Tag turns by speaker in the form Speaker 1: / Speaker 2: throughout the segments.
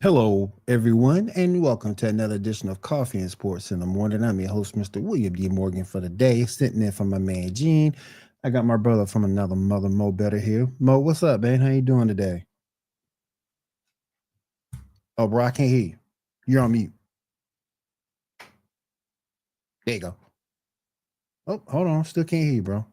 Speaker 1: Hello, everyone, and welcome to another edition of Coffee and Sports in the Morning. I'm your host, Mr. William D. Morgan, for the day, sitting in for my man Gene. I got my brother from another mother, Mo Better here. Mo, what's up, man? How you doing today? Oh, bro, I can't hear you. You're on mute. There you go. Oh, hold on, still can't hear you, bro.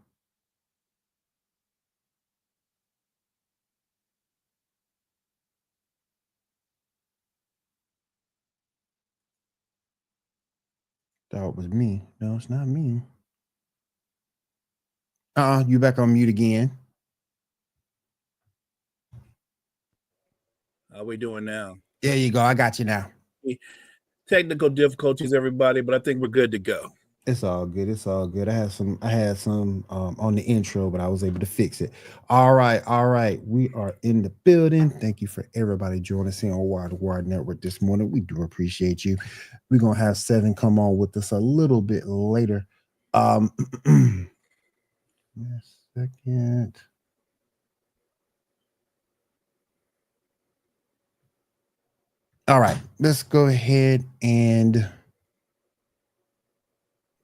Speaker 1: Thought it was me. No, it's not me. You back on mute again.
Speaker 2: How we doing now?
Speaker 1: There you go. I got you now.
Speaker 2: Technical difficulties, everybody, but I think we're good to go.
Speaker 1: It's all good. It's all good. I had some on the intro, but I was able to fix it. All right, all right. We are in the building. Thank you for everybody joining us here on Wired Wire Network this morning. We do appreciate you. We're gonna have Seven come on with us a little bit later. Give me a second. All right, let's go ahead and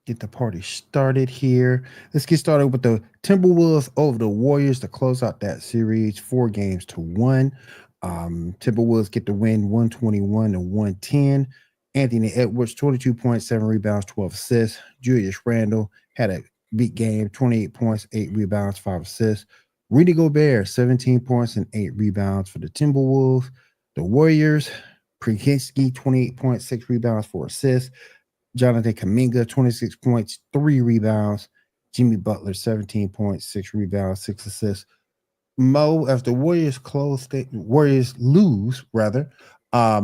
Speaker 1: get the party started here. Let's get started with the Timberwolves over the Warriors to close out that series, 4-1. Timberwolves get the win 121 to 110. Anthony Edwards, 22.7 rebounds, 12 assists. Julius Randle had a big game, 28 points, 8 rebounds, 5 assists. Rudy Gobert, 17 points and 8 rebounds for the Timberwolves. The Warriors, Prekinski, 28.6 rebounds, 4 assists. Jonathan Kaminga, 26 points, 3 rebounds. Jimmy Butler, 17.6 rebounds, 6 assists. Mo, as the Warriors lose, rather. How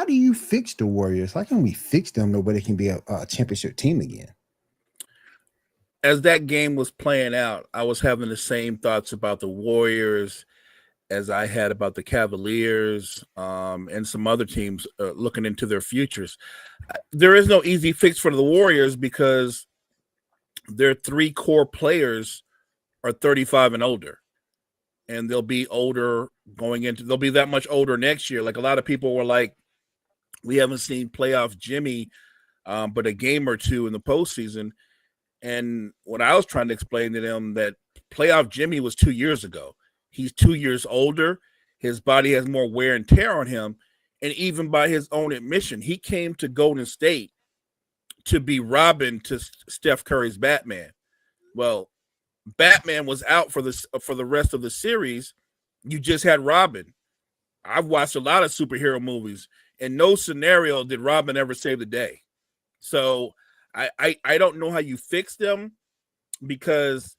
Speaker 1: do you fix the Warriors? How can we fix them? Nobody can be a championship team again.
Speaker 2: As that game was playing out, I was having the same thoughts about the Warriors as I had about the Cavaliers and some other teams looking into their futures. There is no easy fix for the Warriors because their 3 core players are 35 and older. And they'll be older they'll be that much older next year. Like a lot of people were like, we haven't seen playoff Jimmy, but a game or two in the postseason. And what I was trying to explain to them that playoff Jimmy was 2 years ago. He's 2 years older. His body has more wear and tear on him. And even by his own admission, he came to Golden State to be Robin to Steph Curry's Batman. Well, Batman was out for the rest of the series. You just had Robin. I've watched a lot of superhero movies. In no scenario did Robin ever save the day. So I don't know how you fix them because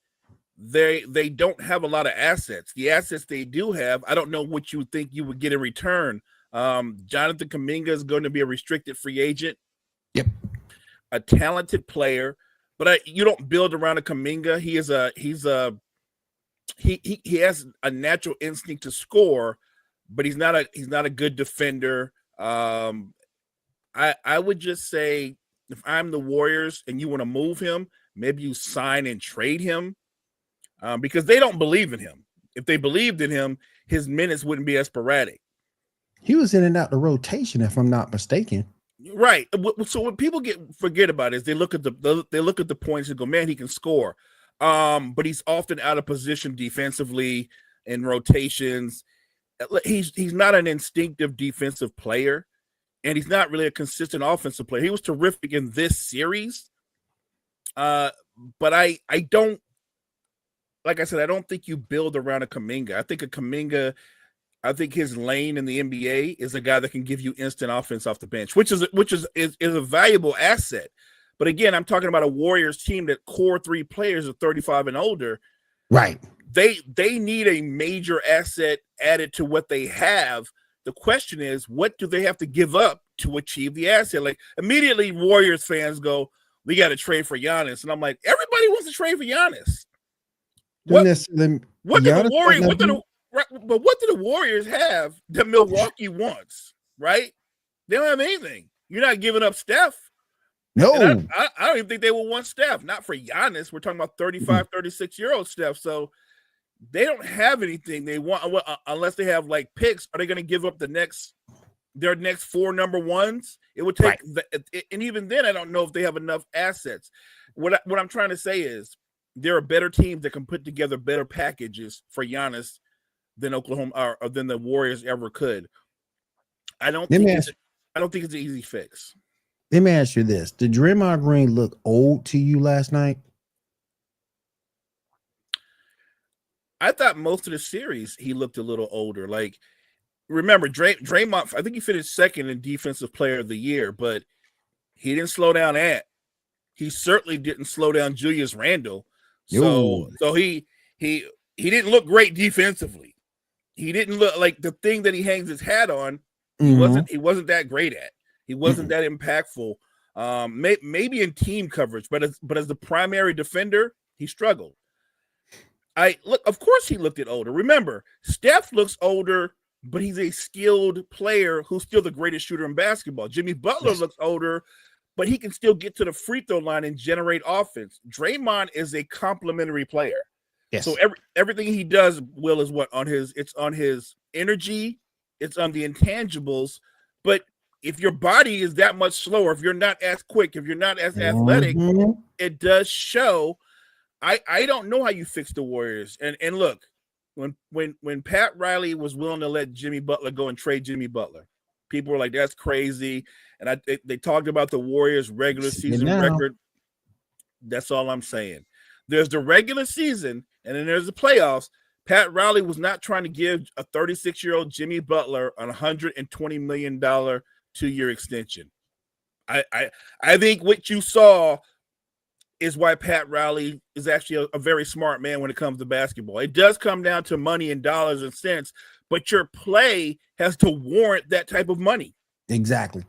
Speaker 2: they don't have a lot of assets. The assets they do have, I don't know what you think you would get in return. Jonathan Kaminga is going to be a restricted free agent.
Speaker 1: Yep.
Speaker 2: A talented player, but you don't build around a Kaminga. He has a natural instinct to score, but he's not a good defender. I would just say if I'm the Warriors and you want to move him, maybe you sign and trade him because they don't believe in him. If they believed in him, his minutes wouldn't be as sporadic.
Speaker 1: He was in and out the rotation, if I'm not mistaken.
Speaker 2: Right. So what people forget about is they look at the points and go, man, he can score. But he's often out of position defensively in rotations. He's not an instinctive defensive player, and he's not really a consistent offensive player. He was terrific in this series. But I don't, like I said, I don't think you build around a Kaminga. I think his lane in the NBA is a guy that can give you instant offense off the bench, which is a valuable asset. But again, I'm talking about a Warriors team that core 3 players are 35 and older.
Speaker 1: Right.
Speaker 2: They need a major asset added to what they have. The question is, what do they have to give up to achieve the asset? Like immediately Warriors fans go, we got to trade for Giannis. And I'm like, everybody wants to trade for Giannis. What do the Warriors have that Milwaukee wants, right? They don't have anything. You're not giving up Steph.
Speaker 1: No.
Speaker 2: I don't even think they will want Steph. Not for Giannis. We're talking about 35, 36-year-old Steph. So they don't have anything they want unless they have like picks. Are they going to give up their next 4 number ones? It would take, and even then, I don't know if they have enough assets. What I'm trying to say is there are better teams that can put together better packages for Giannis than Oklahoma or than the Warriors ever could. I don't think it's an easy fix.
Speaker 1: Let me ask you this: did Draymond Green look old to you last night?
Speaker 2: I thought most of the series he looked a little older. Like, remember, Draymond, I think he finished second in Defensive Player of the Year, but he didn't slow down Ant. He certainly didn't slow down Julius Randle. So he didn't look great defensively. He didn't look like the thing that he hangs his hat on. He wasn't that great at. He wasn't that impactful. Maybe in team coverage, but as the primary defender, he struggled. Of course he looked older. Remember, Steph looks older, but he's a skilled player who's still the greatest shooter in basketball. Jimmy Butler looks older, but he can still get to the free throw line and generate offense. Draymond is a complementary player. Yes. So everything he does, Will, is it's on his energy, it's on the intangibles. But if your body is that much slower, if you're not as quick, if you're not as athletic, it does show. I don't know how you fix the Warriors. And look, when Pat Riley was willing to let Jimmy Butler go and trade Jimmy Butler, people were like, that's crazy. And they talked about the Warriors' regular season record. That's all I'm saying. There's the regular season, and then there's the playoffs. Pat Riley was not trying to give a 36-year-old Jimmy Butler a $120 million 2-year extension. I think what you saw is why Pat Riley is actually a very smart man when it comes to basketball. It does come down to money and dollars and cents, but your play has to warrant that type of money.
Speaker 1: Exactly.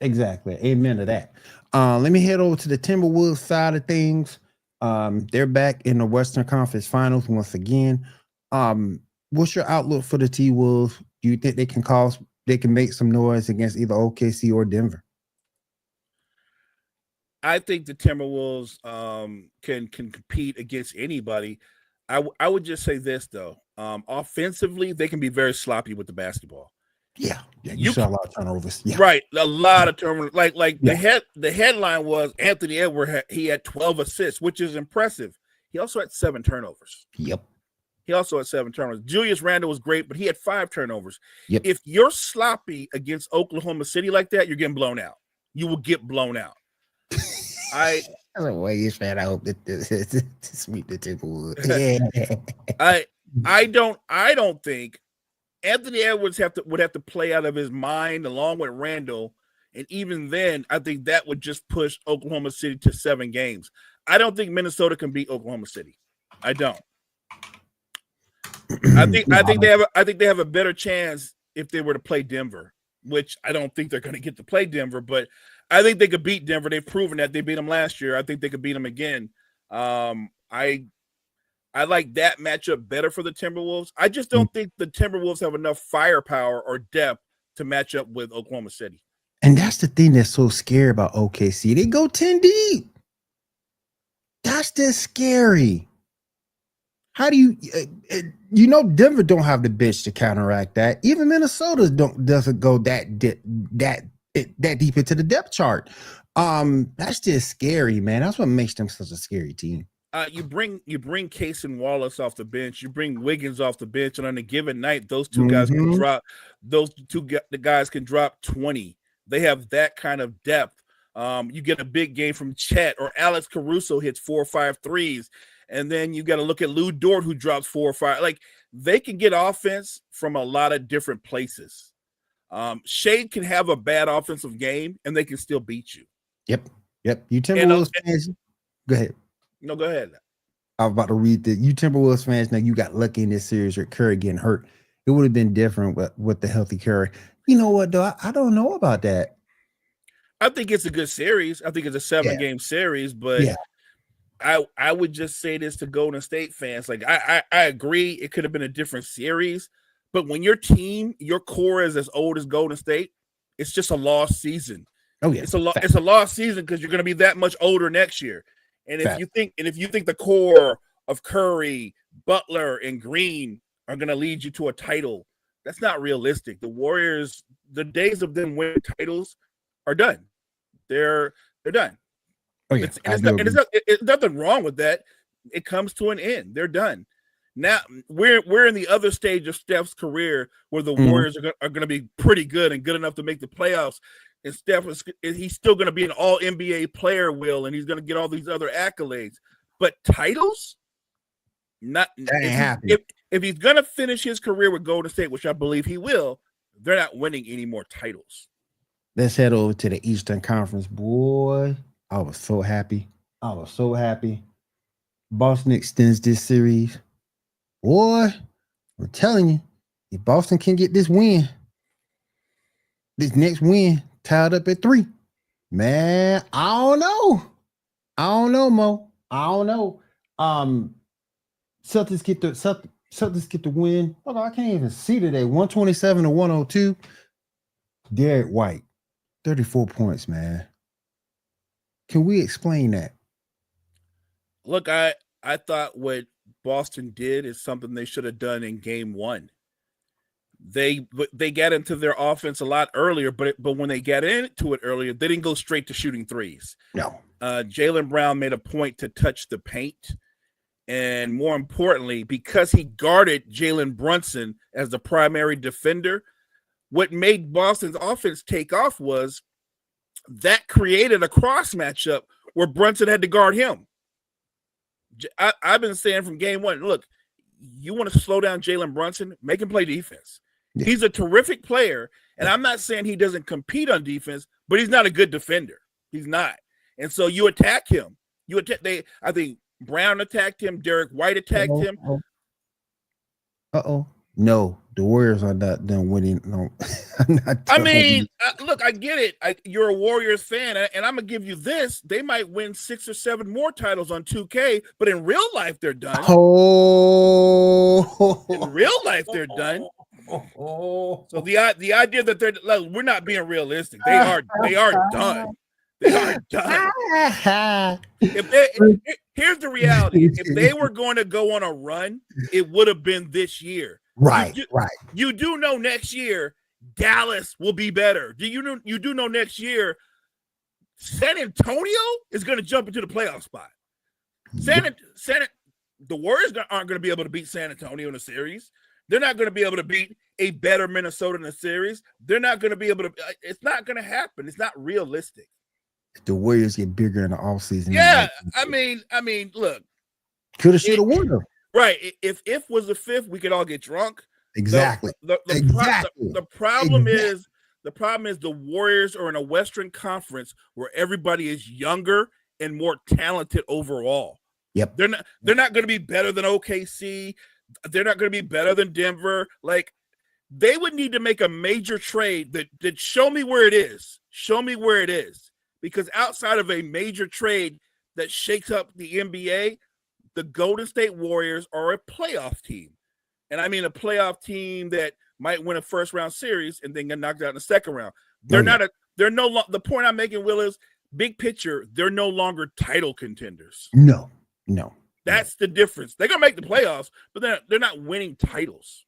Speaker 1: Amen to that. Let me head over to the Timberwolves side of things. They're back in the Western Conference Finals once again. What's your outlook for the T-Wolves? Do you think they can make some noise against either OKC or Denver?
Speaker 2: I think the Timberwolves can compete against anybody. I would just say this though. Offensively, they can be very sloppy with the basketball.
Speaker 1: Yeah, you saw a lot of turnovers. Yeah.
Speaker 2: Right, a lot of turnovers. Like the headline was Anthony Edwards. He had 12 assists, which is impressive. He also had 7 turnovers.
Speaker 1: Yep.
Speaker 2: He also had 7 turnovers. Julius Randle was great, but he had 5 turnovers.
Speaker 1: Yep.
Speaker 2: If you're sloppy against Oklahoma City like that, you're getting blown out. You will get blown out.
Speaker 1: I hope that sweep the Timberwolves.
Speaker 2: I don't think Anthony Edwards would have to play out of his mind along with Randall, and even then, I think that would just push Oklahoma City to 7 games. I don't think Minnesota can beat Oklahoma City. I don't. I think they have a better chance if they were to play Denver, which I don't think they're going to get to play Denver, but I think they could beat Denver. They've proven that. They beat them last year. I think they could beat them again. I like that matchup better for the Timberwolves. I just don't think the Timberwolves have enough firepower or depth to match up with Oklahoma City.
Speaker 1: And that's the thing that's so scary about OKC. They go 10 deep. That's just scary. How do you Denver don't have the bench to counteract that. Even Minnesota doesn't go that deep into the depth chart. That's just scary, man. That's what makes them such a scary team.
Speaker 2: You bring Case and Wallace off the bench. You bring Wiggins off the bench, and on a given night, those two guys can drop. The guys can drop 20. They have that kind of depth. You get a big game from Chet or Alex Caruso hits 4 or 5 threes, and then you got to look at Lou Dort who drops 4 or 5. Like they can get offense from a lot of different places. Shade can have a bad offensive game, and they can still beat you.
Speaker 1: Yep. You Timberwolves fans, go ahead.
Speaker 2: No, go ahead.
Speaker 1: I was about to read that. You Timberwolves fans, now you got lucky in this series with Curry getting hurt. It would have been different with the healthy Curry. You know what, though? I don't know about that.
Speaker 2: I think it's a good series. I think it's a 7-game series, but I would just say this to Golden State fans. Like, I agree it could have been a different series, but when your team, your core is as old as Golden State, it's just a lost season.
Speaker 1: Oh, yeah.
Speaker 2: It's a lost season because you're going to be that much older next year. And if you think the core of Curry, Butler and Green are going to lead you to a title. That's not realistic. The Warriors, the days of them winning titles are done. They're done.
Speaker 1: Oh yeah, I do agree.
Speaker 2: It's nothing wrong with that. It comes to an end. They're done. Now we're in the other stage of Steph's career where the Warriors are going to be pretty good and good enough to make the playoffs. And Steph he's still going to be an All NBA player, and he's going to get all these other accolades. But titles, not
Speaker 1: that ain't happening.
Speaker 2: If he's going to finish his career with Golden State, which I believe he will, they're not winning any more titles.
Speaker 1: Let's head over to the Eastern Conference, boy. I was so happy. Boston extends this series. Boy, I'm telling you, if Boston can get this next win, tied up at 3, man, I don't know, Mo. I don't know. Celtics get the win. Oh, I can't even see today. 127-102. Derek White, 34 points, man. Can we explain that?
Speaker 2: Look, I thought what Boston did is something they should have done in game 1. They got into their offense a lot earlier, but when they got into it earlier, they didn't go straight to shooting threes.
Speaker 1: No.
Speaker 2: Jaylen Brown made a point to touch the paint. And more importantly, because he guarded Jalen Brunson as the primary defender, what made Boston's offense take off was that created a cross matchup where Brunson had to guard him. I've been saying from game 1, look, you want to slow down Jalen Brunson, make him play defense. Yeah. He's a terrific player, and I'm not saying he doesn't compete on defense, but he's not a good defender. He's not. And so you attack him. I think Brown attacked him. Derek White attacked him.
Speaker 1: No, the Warriors are not done winning. No,
Speaker 2: look, I get it. You're a Warriors fan, and I'm gonna give you this: they might win 6 or 7 more titles on 2K, but in real life, they're done. In real life, they're done. So the idea that we're not being realistic. They are done. They are done. Here's the reality. If they were going to go on a run, it would have been this year.
Speaker 1: Right.
Speaker 2: You do know next year Dallas will be better. You do know next year San Antonio is going to jump into the playoff spot. The Warriors aren't going to be able to beat San Antonio in a series. They're not going to be able to beat a better Minnesota in a series. They're not going to be able to. It's not going to happen. It's not realistic.
Speaker 1: The Warriors get bigger in the offseason.
Speaker 2: Yeah, I mean, look.
Speaker 1: Should have won them.
Speaker 2: Right. If was the 5th, we could all get drunk.
Speaker 1: Exactly.
Speaker 2: The problem is the Warriors are in a Western Conference where everybody is younger and more talented overall.
Speaker 1: Yep.
Speaker 2: They're not going to be better than OKC. They're not going to be better than Denver. Like, they would need to make a major trade that show me where it is. Show me where it is. Because outside of a major trade that shakes up the NBA, the Golden State Warriors are a playoff team. And I mean a playoff team that might win a first-round series and then get knocked out in the second round. The point I'm making, Will, is big picture, they're no longer title contenders.
Speaker 1: No.
Speaker 2: That's the difference. They're going to make the playoffs, but they're not winning titles.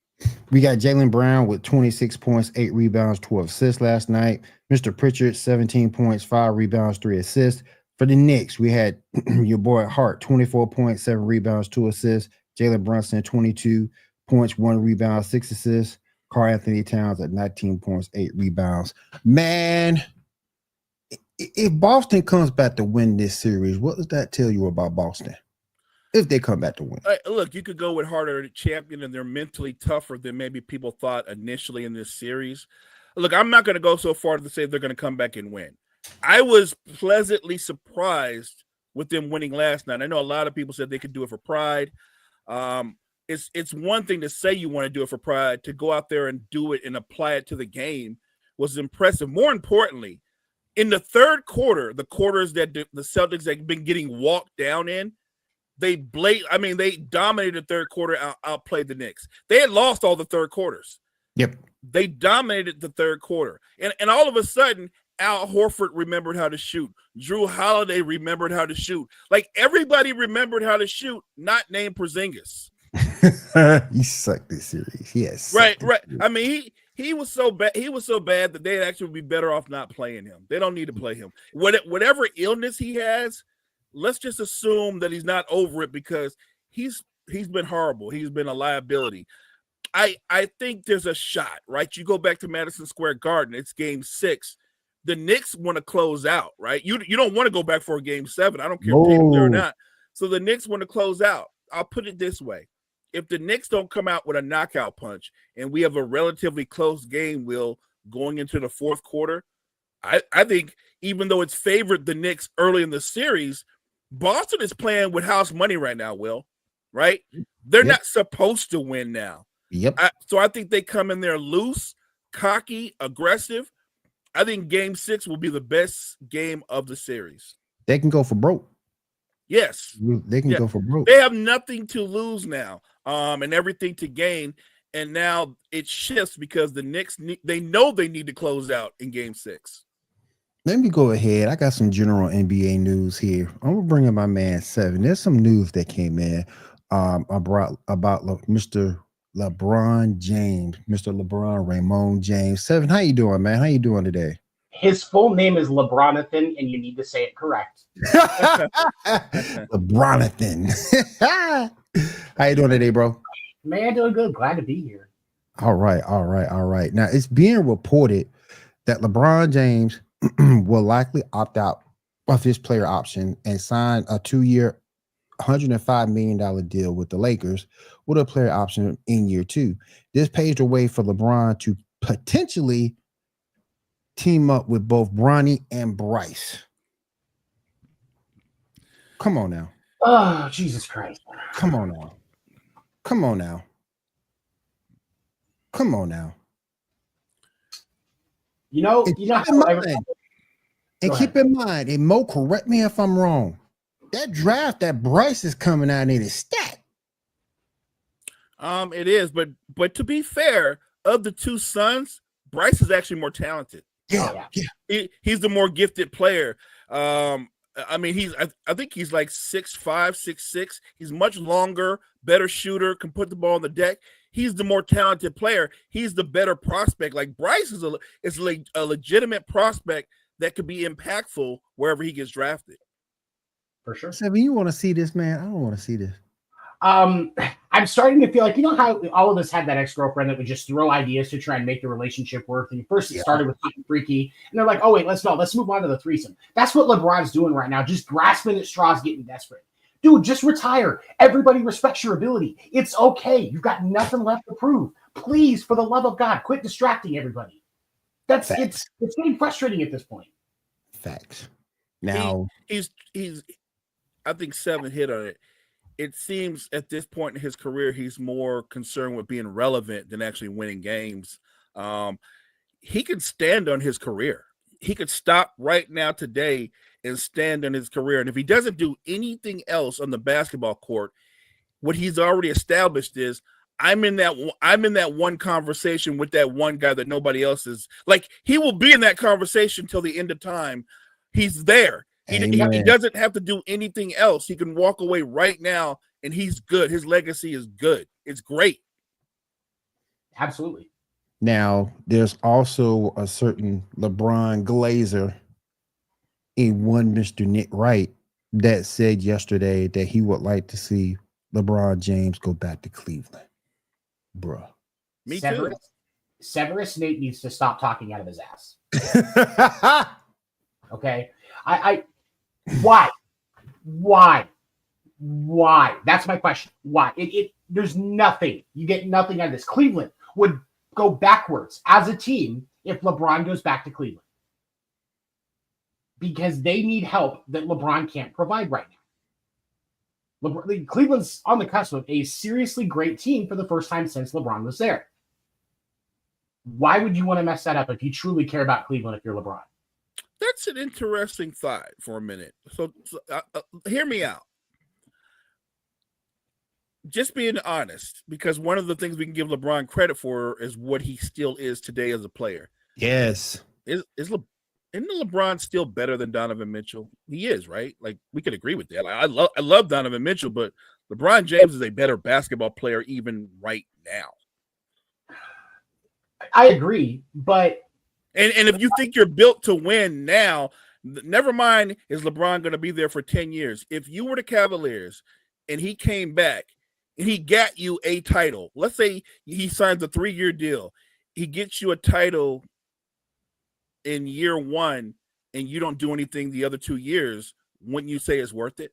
Speaker 1: We got Jaylen Brown with 26 points, 8 rebounds, 12 assists last night. Mr. Pritchard, 17 points, 5 rebounds, 3 assists. For the Knicks, we had your boy Hart, 24 points, 7 rebounds, 2 assists. Jalen Brunson, 22 points, 1 rebound, 6 assists. Karl Anthony Towns at 19 points, 8 rebounds. Man, if Boston comes back to win this series, what does that tell you about Boston? If they come back to win.
Speaker 2: Look, you could go with harder champion, and they're mentally tougher than maybe people thought initially in this series. Look, I'm not going to go so far to say they're going to come back and win. I was pleasantly surprised with them winning last night. I know a lot of people said they could do it for pride. It's one thing to say you want to do it for pride. To go out there and do it and apply it to the game was impressive. More importantly, in the third quarter, the quarters that the Celtics have been getting walked down in, they dominated the third quarter, outplayed the Knicks. They had lost all the third quarters.
Speaker 1: Yep.
Speaker 2: They dominated the third quarter. And all of a sudden, Al Horford remembered how to shoot. Drew Holiday remembered how to shoot. Like, everybody remembered how to shoot, not named Porzingis.
Speaker 1: He sucked this series. Yes,
Speaker 2: Right, right. I mean, he was so bad. He was so bad that they'd actually be better off not playing him. They don't need to play him. Whatever illness he has, let's just assume that he's not over it because he's been horrible. He's been a liability. I think there's a shot, right? You go back to Madison Square Garden. It's Game 6. The Knicks want to close out, right? You don't want to go back for a Game 7. I don't care if Tatum's there or not. So the Knicks want to close out. I'll put it this way: if the Knicks don't come out with a knockout punch and we have a relatively close game, Will, going into the fourth quarter, I think even though it's favored the Knicks early in the series, Boston is playing with house money right now, Will, right? They're not supposed to win now.
Speaker 1: Yep.
Speaker 2: So I think they come in there loose, cocky, aggressive. I think Game 6 will be the best game of the series.
Speaker 1: They can go for broke.
Speaker 2: Yes.
Speaker 1: They can go for broke.
Speaker 2: They have nothing to lose now, and everything to gain. And now it shifts because the Knicks, they know they need to close out in Game 6.
Speaker 1: Let me go ahead. I got some general NBA news here. I'm gonna bring in my man Seven. There's some news that came in about Mr. LeBron James, Mr. LeBron Raymond James. Seven, how you doing, man? How you doing today?
Speaker 3: His full name is LeBronathan, and you need to say it correct.
Speaker 1: LeBronathan. How you doing today, bro?
Speaker 3: Man, doing good. Glad to be here.
Speaker 1: All right. Now, it's being reported that LeBron James will likely opt out of his player option and sign a 2-year, $105 million deal with the Lakers with a player option in year 2. This paves the way for LeBron to potentially team up with both Bronny and Bryce. Come on now.
Speaker 3: Oh, Jesus Christ.
Speaker 1: Come on now.
Speaker 3: You know
Speaker 1: and keep in mind, and Mo, correct me if I'm wrong, that draft that Bryce is coming out in is stacked.
Speaker 2: It is, but to be fair, of the two sons, Bryce is actually more talented.
Speaker 1: Yeah.
Speaker 2: He's the more gifted player. I mean, I think he's like 6'5", 6'6". He's much longer, better shooter, can put the ball on the deck. He's the more talented player. He's the better prospect. Like Bryce is a legitimate prospect that could be impactful wherever he gets drafted.
Speaker 3: For sure.
Speaker 1: Seven, you want to see this, man? I don't want to see this.
Speaker 3: I'm starting to feel like, you know how all of us had that ex-girlfriend that would just throw ideas to try and make the relationship work. And first it started with something freaky, and they're like, oh wait, let's move on to the threesome. That's what LeBron's doing right now, just grasping at straws, getting desperate. Dude, just retire. Everybody respects your ability. It's okay. You've got nothing left to prove. Please, for the love of God, quit distracting everybody. It's getting frustrating at this point.
Speaker 1: Facts. Now
Speaker 2: he's I think Seven hit on it. It seems at this point in his career, he's more concerned with being relevant than actually winning games. He could stand on his career. He could stop right now today and stand on his career. And if he doesn't do anything else on the basketball court, what he's already established is I'm in that one conversation with that one guy that nobody else is. Like, he will be in that conversation till the end of time. He's there. He doesn't have to do anything else. He can walk away right now, and he's good. His legacy is good. It's great.
Speaker 3: Absolutely.
Speaker 1: Now, there's also a certain LeBron Glazer in one Mr. Nick Wright that said yesterday that he would like to see LeBron James go back to Cleveland. Bruh.
Speaker 2: Me
Speaker 3: too. Severus Snape needs to stop talking out of his ass. Okay? Why? That's my question. Why? There's nothing. You get nothing out of this. Cleveland would go backwards as a team if LeBron goes back to Cleveland, because they need help that LeBron can't provide right now. Cleveland's on the cusp of a seriously great team for the first time since LeBron was there. Why would you want to mess that up if you truly care about Cleveland if you're LeBron?
Speaker 2: That's an interesting thought for a minute. So hear me out. Just being honest, because one of the things we can give LeBron credit for is what he still is today as a player.
Speaker 1: Yes.
Speaker 2: Isn't LeBron still better than Donovan Mitchell? He is, right? Like, we could agree with that. Like, I love Donovan Mitchell, but LeBron James is a better basketball player even right now.
Speaker 3: I agree, but
Speaker 2: and if you think you're built to win now, never mind is LeBron going to be there for 10 years. If you were the Cavaliers and he came back and he got you a title, let's say he signs a 3-year deal, he gets you a title in year 1 and you don't do anything the other 2 years, wouldn't you say it's worth it?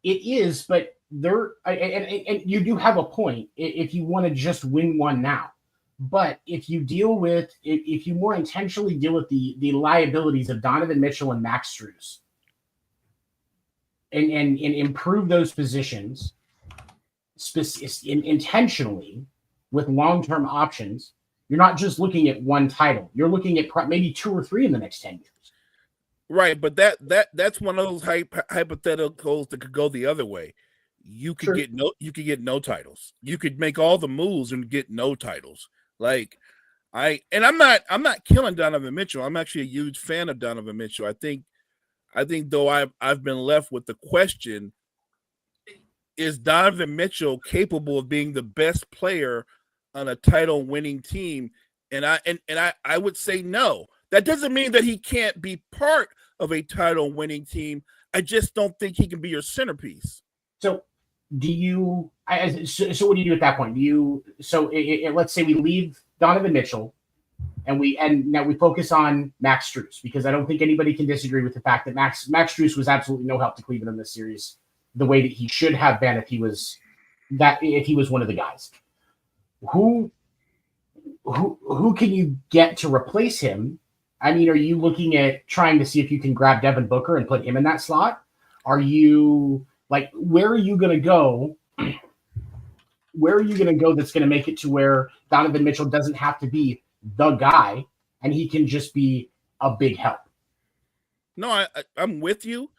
Speaker 3: It is, but and you do have a point if you want to just win one now. But if you if you more intentionally deal with the liabilities of Donovan Mitchell and Max Strus and improve those positions intentionally with long-term options, you're not just looking at one title. You're looking at maybe 2 or 3 in the next 10 years.
Speaker 2: Right, but that's one of those hypotheticals that could go the other way. You could get no titles. You could make all the moves and get no titles. Like I'm not killing Donovan Mitchell. I'm actually a huge fan of Donovan Mitchell. I think though I've been left with the question, is Donovan Mitchell capable of being the best player on a title winning team? And I would say no. That doesn't mean that he can't be part of a title winning team. I just don't think he can be your centerpiece.
Speaker 3: So do you so what do you do at that point? Let's say we leave Donovan Mitchell and now we focus on Max Strus, because I don't think anybody can disagree with the fact that Max Strus was absolutely no help to Cleveland in this series the way that he should have been if he was one of the guys. Who can you get to replace him? I mean, are you looking at trying to see if you can grab Devin Booker and put him in that slot? Are you where are you going to go? Where are you going to go that's going to make it to where Donovan Mitchell doesn't have to be the guy and he can just be a big help?
Speaker 2: No, I'm with you.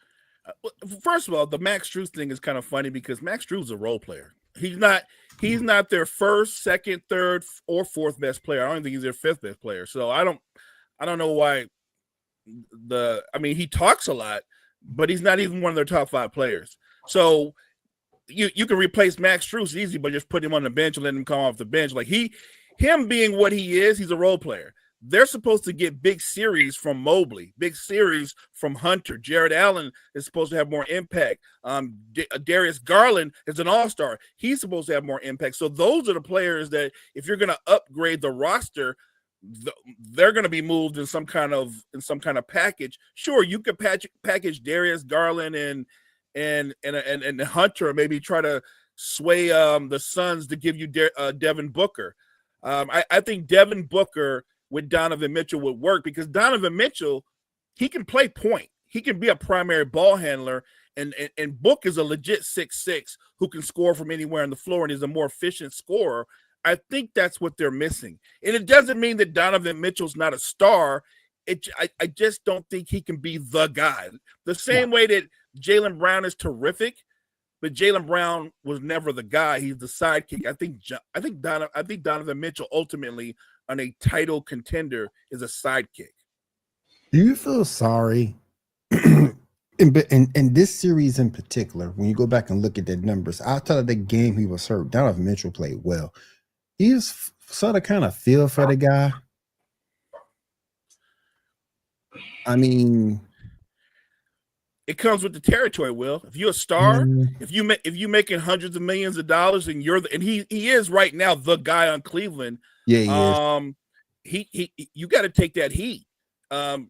Speaker 2: First of all, the Max Strus thing is kind of funny because Max Strus is a role player. He's not their first, second, third, or fourth best player. I don't think he's their fifth best player. So I don't know why he talks a lot, but he's not even one of their top 5 players. So you can replace Max Strus easy, but just put him on the bench and let him come off the bench. Like him being what he is, he's a role player. They're supposed to get big series from Mobley, big series from Hunter. Jared Allen is supposed to have more impact. Darius Garland is an all-star. He's supposed to have more impact. So those are the players that if you're going to upgrade the roster, they're going to be moved in some kind of package. Sure, you could package Darius Garland and Hunter, maybe try to sway the Suns to give you Devin Booker. I think Devin Booker with Donovan Mitchell would work because Donovan Mitchell, he can play point. He can be a primary ball handler, and Book is a legit 6'6" who can score from anywhere on the floor and is a more efficient scorer. I think that's what they're missing. And it doesn't mean that Donovan Mitchell's not a star. I just don't think he can be the guy. The same way that Jaylen Brown is terrific, but Jaylen Brown was never the guy. He's the sidekick. I think Donovan Mitchell ultimately on a title contender is a sidekick.
Speaker 1: Do you feel sorry? in this series in particular, when you go back and look at the numbers, outside of the game he was hurt, Donovan Mitchell played well. You just sort of kind of feel for the guy. I mean,
Speaker 2: it comes with the territory, Will. If you're a star, if you making hundreds of millions of dollars and he is right now the guy on Cleveland.
Speaker 1: Yeah,
Speaker 2: he you got to take that heat. The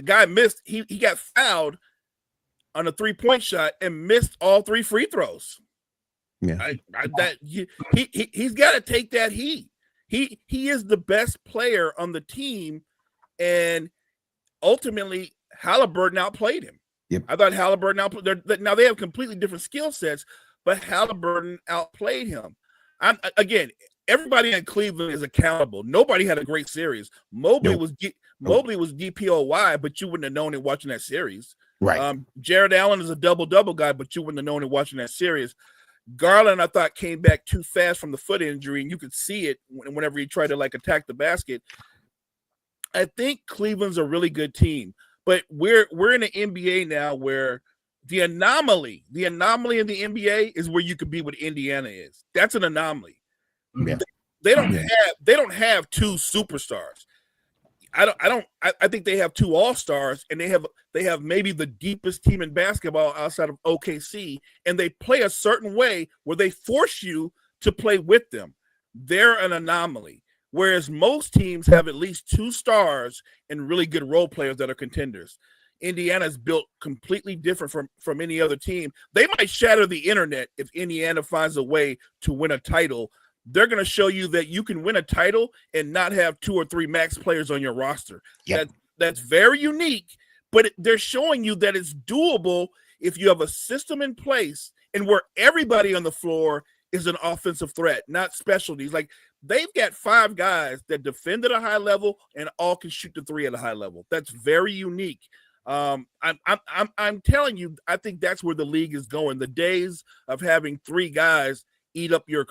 Speaker 2: guy missed. He got fouled on a 3-point shot and missed all 3 free throws.
Speaker 1: Yeah,
Speaker 2: he's got to take that heat. He is the best player on the team, and ultimately Halliburton outplayed him.
Speaker 1: Yep.
Speaker 2: I thought Halliburton outplayed. Now they have completely different skill sets, but Halliburton outplayed him. Again, everybody in Cleveland is accountable. Nobody had a great series. Mobley was DPOY, but you wouldn't have known it watching that series.
Speaker 1: Right.
Speaker 2: Jared Allen is a double guy, but you wouldn't have known it watching that series. Garland, I thought, came back too fast from the foot injury, and you could see it whenever he tried to attack the basket. I think Cleveland's a really good team, but we're in an NBA now where The anomaly in the NBA is where you could be what Indiana is. That's an anomaly.
Speaker 1: Yeah.
Speaker 2: They don't have two superstars. I think they have two all-stars, and they have maybe the deepest team in basketball outside of OKC, and they play a certain way where they force you to play with them. They're an anomaly. Whereas most teams have at least two stars and really good role players that are contenders. Indiana's built completely different from any other team. They might shatter the internet if Indiana finds a way to win a title. They're going to show you that you can win a title and not have 2 or 3 max players on your roster.
Speaker 1: Yep.
Speaker 2: That's very unique, but they're showing you that it's doable if you have a system in place and where everybody on the floor is an offensive threat, not specialties. Like, they've got 5 guys that defend at a high level and all can shoot the 3 at a high level. That's very unique. I'm telling you, I think that's where the league is going. The days of having 3 guys eat up your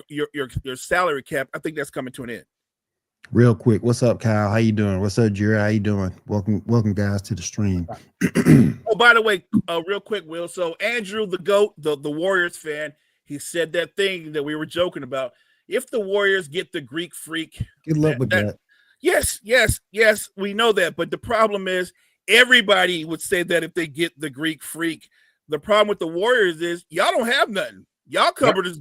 Speaker 2: salary cap, I think that's coming to an end.
Speaker 1: Real quick, what's up, Kyle? How you doing? What's up, Jerry? How you doing? Welcome, guys, to the stream.
Speaker 2: Oh, by the way, real quick, Will. So Andrew, the GOAT, the Warriors fan, he said that thing that we were joking about. If the Warriors get the Greek freak,
Speaker 1: Good luck with that.
Speaker 2: Yes, we know that. But the problem is, everybody would say that if they get the Greek freak. The problem with the Warriors is y'all don't have nothing. Y'all covered as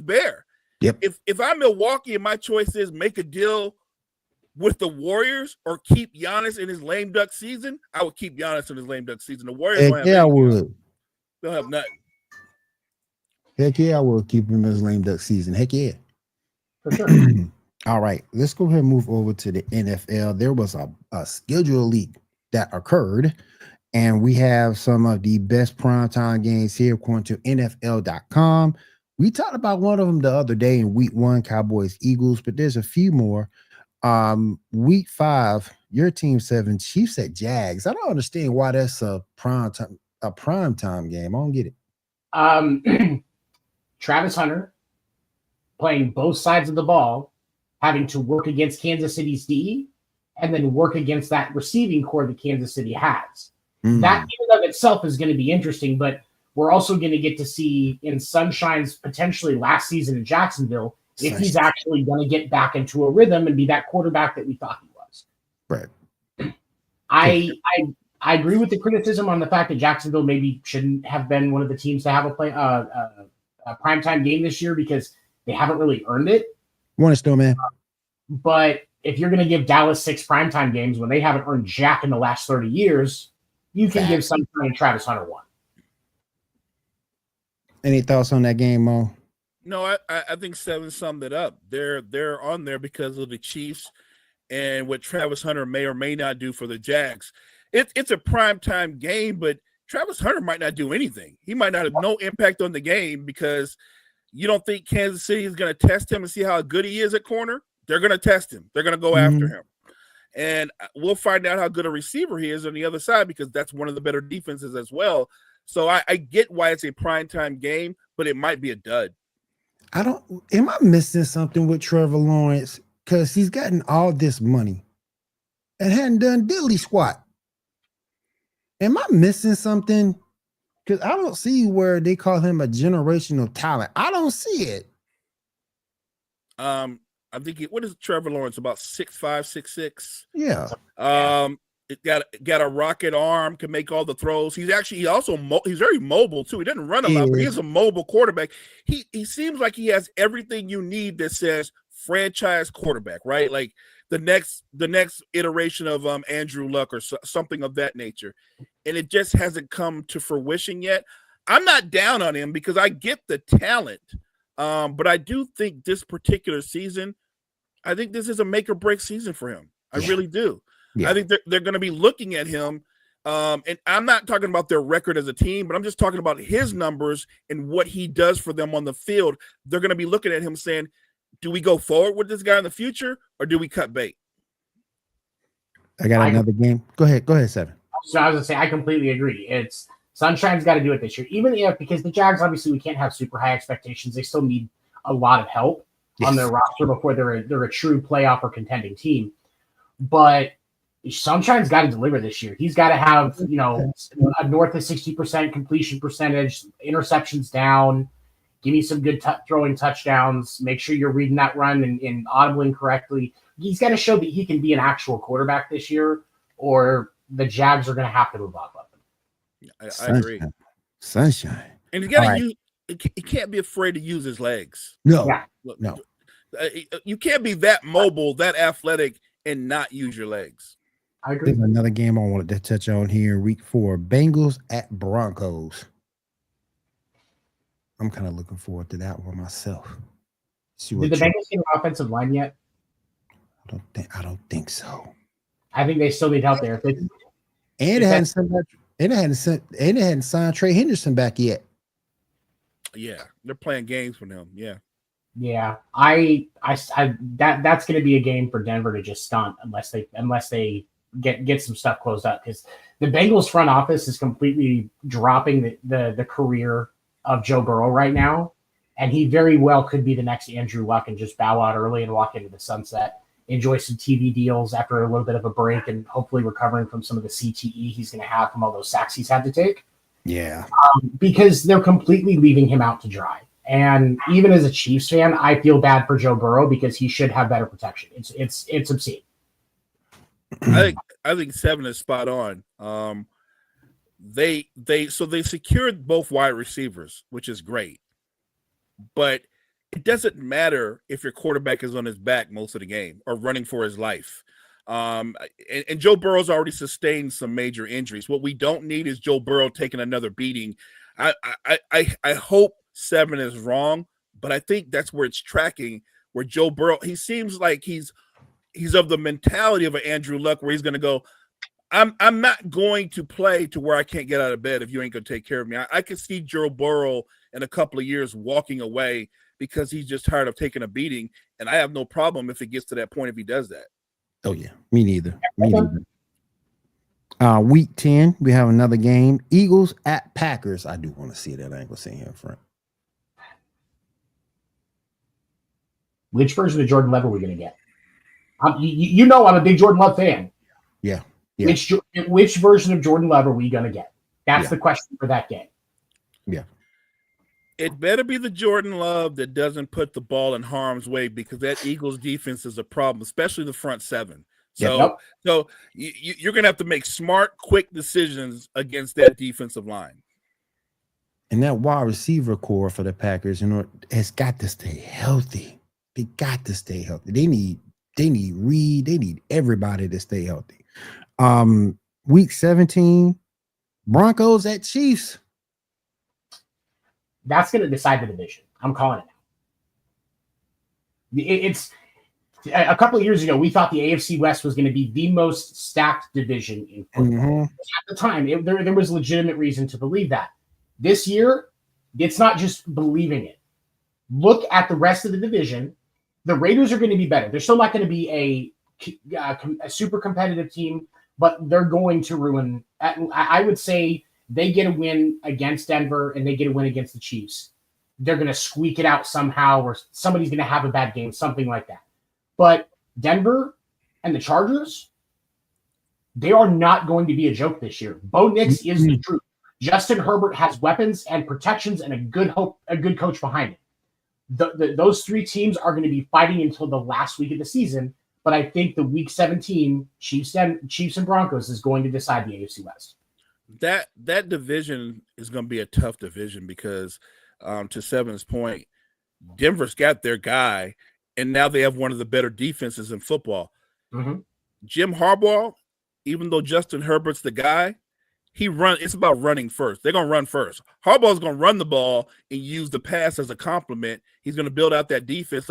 Speaker 2: bare.
Speaker 1: Yep.
Speaker 2: If I'm Milwaukee and my choice is make a deal with the Warriors or keep Giannis in his lame duck season, I would keep Giannis in his lame duck season. The Warriors don't have
Speaker 1: I would.
Speaker 2: They'll have nothing.
Speaker 1: Heck yeah, I will keep him in his lame duck season. Heck yeah.
Speaker 3: For sure.
Speaker 1: All right, let's go ahead and move over to the NFL. There was a schedule leak that occurred, and we have some of the best primetime games here according to NFL.com. We talked about one of them the other day in week 1, Cowboys, Eagles, but there's a few more. Week 5, your team 7, Chiefs at Jags. I don't understand why that's a primetime game. I don't get
Speaker 3: it. Travis Hunter playing both sides of the ball, having to work against Kansas City's D, and then work against that receiving core that Kansas City has. That in and of itself is going to be interesting, but we're also going to get to see in Sunshine's potentially last season in Jacksonville if he's actually going to get back into a rhythm and be that quarterback that we thought he was.
Speaker 1: Right.
Speaker 3: I agree with the criticism on the fact that Jacksonville maybe shouldn't have been one of the teams to have a primetime game this year because they haven't really earned it.
Speaker 1: Want to still, man.
Speaker 3: But if you're going to give Dallas 6 primetime games when they haven't earned jack in the last 30 years, you can give some kind of Travis Hunter one.
Speaker 1: Any thoughts on that game, Mo?
Speaker 2: No, I think 7 summed it up. They're on there because of the Chiefs and what Travis Hunter may or may not do for the Jags. It's a primetime game, but Travis Hunter might not do anything. He might not have no impact on the game because you don't think Kansas City is going to test him and see how good he is at corner? They're going to test him. They're going to go after him. And we'll find out how good a receiver he is on the other side because that's one of the better defenses as well. So I get why it's a primetime game, but it might be a dud.
Speaker 1: Am I missing something with Trevor Lawrence? Because he's gotten all this money and hadn't done diddly squat. Am I missing something? Because I don't see where they call him a generational talent. I don't see it.
Speaker 2: I think what is Trevor Lawrence, about 6'5", 6'6"?
Speaker 1: Yeah.
Speaker 2: It got a rocket arm, can make all the throws. He's very mobile too. He doesn't run a lot, but he's a mobile quarterback. He seems like he has everything you need that says franchise quarterback, right? Like the next iteration of Andrew Luck or something of that nature. And it just hasn't come to fruition yet. I'm not down on him because I get the talent. But I do think this particular season, I think this is a make or break season for him. I really do. Yeah. I think they're going to be looking at him. And I'm not talking about their record as a team, but I'm just talking about his numbers and what he does for them on the field. They're going to be looking at him saying, do we go forward with this guy in the future or do we cut bait?
Speaker 1: I got another game. Go ahead, Seven.
Speaker 3: So I was going to say, I completely agree. Sunshine's got to do it this year. Even if, because the Jags, obviously, we can't have super high expectations. They still need a lot of help on their roster before they're a true playoff or contending team. But Sunshine's got to deliver this year. He's got to have, a north of 60% completion percentage, interceptions down. Give me some good throwing touchdowns. Make sure you're reading that run and audibling correctly. He's got to show that he can be an actual quarterback this year, or the Jags are going to have to move off of him.
Speaker 2: I agree.
Speaker 1: Sunshine.
Speaker 2: And he's got to use. He can't be afraid to use his legs.
Speaker 1: No.
Speaker 2: You can't be that mobile, that athletic, and not use your legs.
Speaker 3: I agree.
Speaker 1: There's another game I wanted to touch on here. Week 4, Bengals at Broncos. I'm kind of looking forward to that one myself.
Speaker 3: Did the Bengals get an offensive line yet?
Speaker 1: I don't think so.
Speaker 3: I think they still need help there.
Speaker 1: And it hadn't signed Trey Henderson back yet.
Speaker 2: Yeah, they're playing games with him. Yeah.
Speaker 3: Yeah, that's going to be a game for Denver to just stunt unless they get some stuff closed up, because the Bengals front office is completely dropping the career of Joe Burrow right now, and he very well could be the next Andrew Luck and just bow out early and walk into the sunset, enjoy some TV deals after a little bit of a break, and hopefully recovering from some of the CTE he's going to have from all those sacks he's had to take.
Speaker 1: Yeah,
Speaker 3: because they're completely leaving him out to dry. And even as a Chiefs fan, I feel bad for Joe Burrow because he should have better protection. It's obscene.
Speaker 2: I think 7 is spot on. They secured both wide receivers, which is great. But it doesn't matter if your quarterback is on his back most of the game or running for his life. And Joe Burrow's already sustained some major injuries. What we don't need is Joe Burrow taking another beating. I hope 7 is wrong, but I think that's where it's tracking, where Joe Burrow, he seems like he's of the mentality of an Andrew Luck, where he's going to go, I'm not going to play to where I can't get out of bed if you ain't going to take care of me. I can see Joe Burrow in a couple of years walking away because he's just tired of taking a beating, and I have no problem if it gets to that point if he does that.
Speaker 1: Oh, yeah. Me neither. Week 10, we have another game. Eagles at Packers. I do want to see that. I ain't going to sit here in front.
Speaker 3: Which version of Jordan Love are we going to get? I'm a big Jordan Love fan.
Speaker 1: Yeah.
Speaker 3: Which version of Jordan Love are we going to get? That's the question for that game.
Speaker 1: Yeah.
Speaker 2: It better be the Jordan Love that doesn't put the ball in harm's way, because that Eagles defense is a problem, especially the front 7. So you're going to have to make smart, quick decisions against that defensive line.
Speaker 1: And that wide receiver core for the Packers, has got to stay healthy. They got to stay healthy. They need Reed. They need everybody to stay healthy. Week 17, Broncos at Chiefs.
Speaker 3: That's going to decide the division. I'm calling it. It's a couple of years ago, we thought the AFC West was going to be the most stacked division in football. Mm-hmm. At the time, there was legitimate reason to believe that. This year, it's not just believing it. Look at the rest of the division. The Raiders are going to be better. They're still not going to be a super competitive team, but they're going to ruin. I would say they get a win against Denver and they get a win against the Chiefs. They're going to squeak it out somehow, or somebody's going to have a bad game, something like that. But Denver and the Chargers, they are not going to be a joke this year. Bo Nix is the truth. Justin Herbert has weapons and protections and a good coach behind it. Those 3 teams are going to be fighting until the last week of the season, but I think the Week 17 Chiefs and Broncos is going to decide the AFC West.
Speaker 2: That division is going to be a tough division because, to Seven's point, Denver's got their guy, and now they have one of the better defenses in football.
Speaker 3: Mm-hmm.
Speaker 2: Jim Harbaugh, even though Justin Herbert's the guy, it's about running first. They're going to run first. Harbaugh's going to run the ball and use the pass as a compliment. He's going to build out that defense.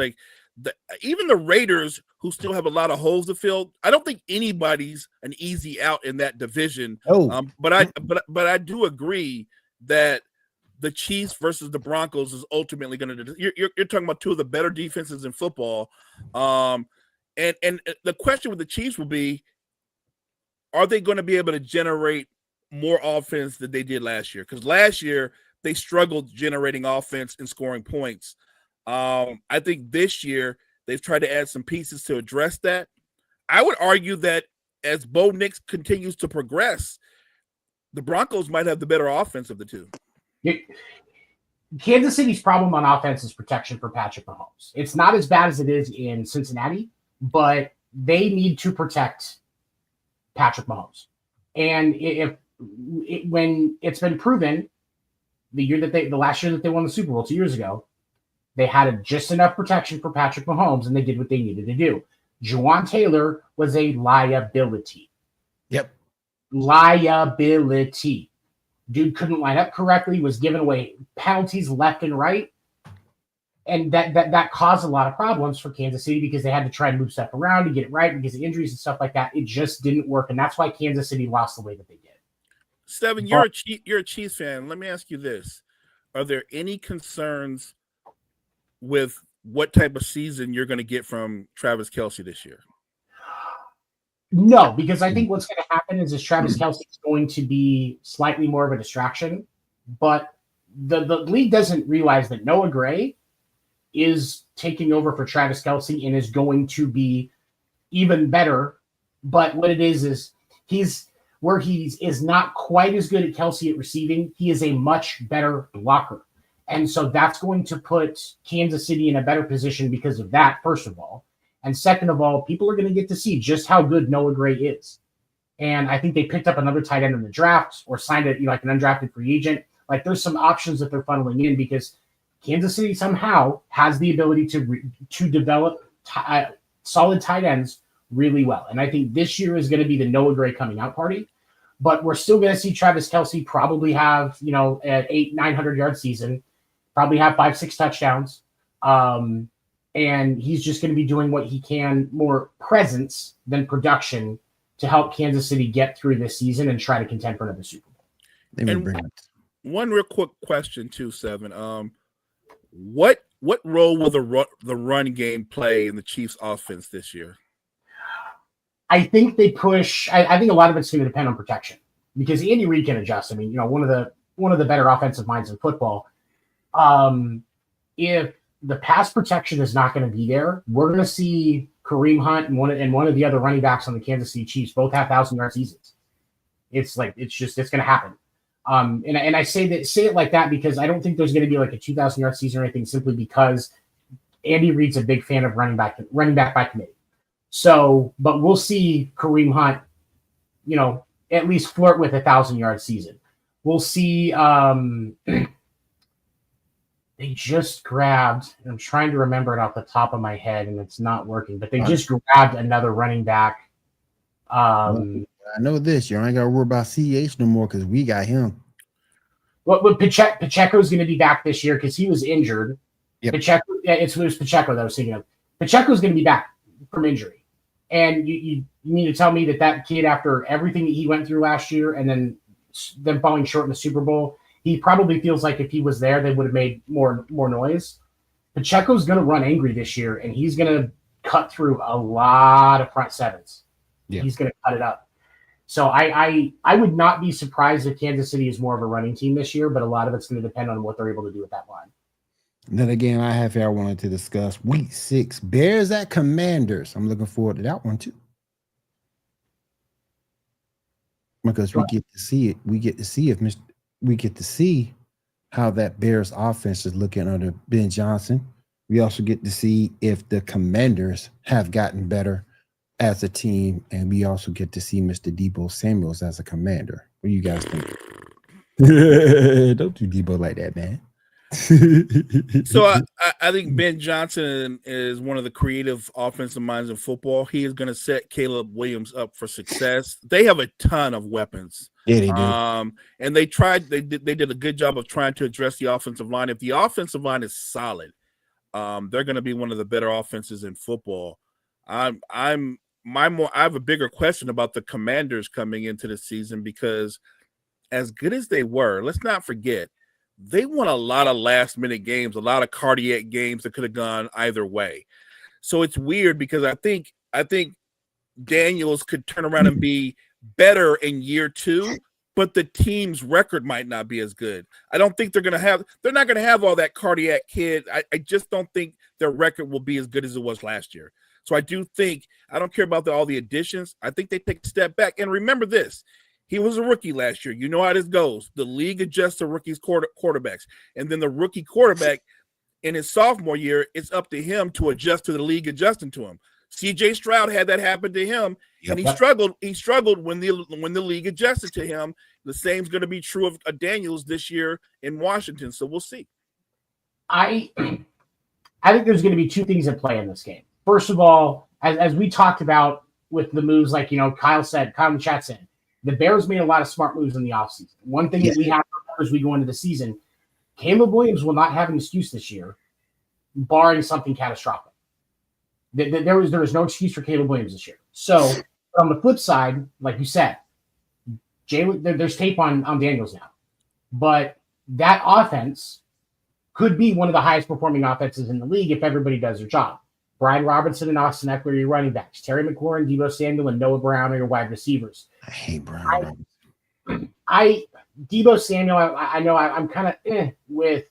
Speaker 2: Even the Raiders, who still have a lot of holes to fill, I don't think anybody's an easy out in that division. But I do agree that the Chiefs versus the Broncos is ultimately going to. You're talking about 2 of the better defenses in football, and the question with the Chiefs will be: are they going to be able to generate more offense than they did last year? Because last year they struggled generating offense and scoring points. I think this year they've tried to add some pieces to address that. I would argue that as Bo Nix continues to progress, the Broncos might have the better offense of the two.
Speaker 3: Kansas City's problem on offense is protection for Patrick Mahomes. It's not as bad as it is in Cincinnati, but they need to protect Patrick Mahomes. And when it's been proven, the last year that they won the Super Bowl 2 years ago, they had just enough protection for Patrick Mahomes, and they did what they needed to do. Juwan Taylor was a liability.
Speaker 1: Yep.
Speaker 3: Liability. Dude couldn't line up correctly, was giving away penalties left and right. And that caused a lot of problems for Kansas City because they had to try and move stuff around to get it right because of injuries and stuff like that. It just didn't work. And that's why Kansas City lost the way that they did.
Speaker 2: Steven, you're a Chiefs fan. Let me ask you this. Are there any concerns with what type of season you're going to get from Travis Kelce this year?
Speaker 3: No, because I think what's going to happen is Travis Kelce is going to be slightly more of a distraction. But the league doesn't realize that Noah Gray is taking over for Travis Kelce and is going to be even better. But what it is he's not quite as good at Kelce at receiving. He is a much better blocker. And so that's going to put Kansas City in a better position because of that, first of all. And second of all, people are going to get to see just how good Noah Gray is. And I think they picked up another tight end in the draft or signed an undrafted free agent. Like there's some options that they're funneling in because Kansas City somehow has the ability to develop solid tight ends really well. And I think this year is going to be the Noah Gray coming out party. But we're still going to see Travis Kelce probably have, an 900-yard season, probably have 5-6 touchdowns. And he's just going to be doing what he can, more presence than production, to help Kansas City get through this season and try to contend for another Super Bowl.
Speaker 2: And one real quick question too, Seven. What role will the run game play in the Chiefs' offense this year?
Speaker 3: I think they push. I think a lot of it's going to depend on protection because Andy Reid can adjust. I mean, one of the better offensive minds in football. If the pass protection is not going to be there, we're going to see Kareem Hunt and one of the other running backs on the Kansas City Chiefs both have 1,000-yard seasons. It's going to happen. And I say it like that because I don't think there's going to be like a 2,000-yard season or anything, simply because Andy Reid's a big fan of running back by committee. So, but we'll see Kareem Hunt, at least flirt with 1,000-yard season. We'll see. They just grabbed, I'm trying to remember it off the top of my head, and it's not working, but they just grabbed another running back.
Speaker 1: I know this. You ain't got to worry about CH no more because we got him.
Speaker 3: Well, Pacheco's going to be back this year because he was injured. Yep. It was Pacheco that I was thinking of. Pacheco's going to be back from injury. And you mean to tell me that kid, after everything that he went through last year and then them falling short in the Super Bowl, he probably feels like if he was there, they would have made more noise. Pacheco's going to run angry this year, and he's going to cut through a lot of front sevens. Yeah. He's going to cut it up. So I would not be surprised if Kansas City is more of a running team this year, but a lot of it's going to depend on what they're able to do with that line.
Speaker 1: And then again, I wanted to discuss Week 6 Bears at Commanders. I'm looking forward to that one too, because we get to see it. We get to see how that Bears offense is looking under Ben Johnson. We also get to see if the Commanders have gotten better as a team, and we also get to see Mr. Deebo Samuels as a commander. What do you guys think? Don't do Deebo like that, man.
Speaker 2: So I think Ben Johnson is one of the creative offensive minds in football. He is going to set Caleb Williams up for success. They have a ton of weapons.
Speaker 1: Yeah, they do.
Speaker 2: And they did a good job of trying to address the offensive line. If the offensive line is solid, they're going to be one of the better offenses in football. I have a bigger question about the Commanders coming into the season, because as good as they were, let's not forget, they won a lot of last-minute games, a lot of cardiac games that could have gone either way. So it's weird because I think Daniels could turn around and be better in year 2, but the team's record might not be as good. I don't think they're not going to have all that cardiac kid. I just don't think their record will be as good as it was last year. So I do think I don't care about all the additions. I think they take a step back. And remember this. He was a rookie last year. You know how this goes. The league adjusts to rookies quarterbacks. And then the rookie quarterback in his sophomore year, it's up to him to adjust to the league adjusting to him. CJ Stroud had that happen to him, and he struggled. He struggled when the league adjusted to him. The same's going to be true of Daniels this year in Washington. So we'll see.
Speaker 3: I think there's going to be two things at play in this game. First of all, as we talked about with the moves, like Kyle in the chat said, the Bears made a lot of smart moves in the offseason. One thing that we have as we go into the season, Caleb Williams will not have an excuse this year, barring something catastrophic. There was no excuse for Caleb Williams this year. So on the flip side, like you said, there's tape on Daniels now, but that offense could be one of the highest performing offenses in the league if everybody does their job. Brian Robinson and Austin Eckler are your running backs. Terry McLaurin, Deebo Samuel, and Noah Brown are your wide receivers.
Speaker 1: I hate Brian Robinson.
Speaker 3: Deebo Samuel, I know I'm kind of with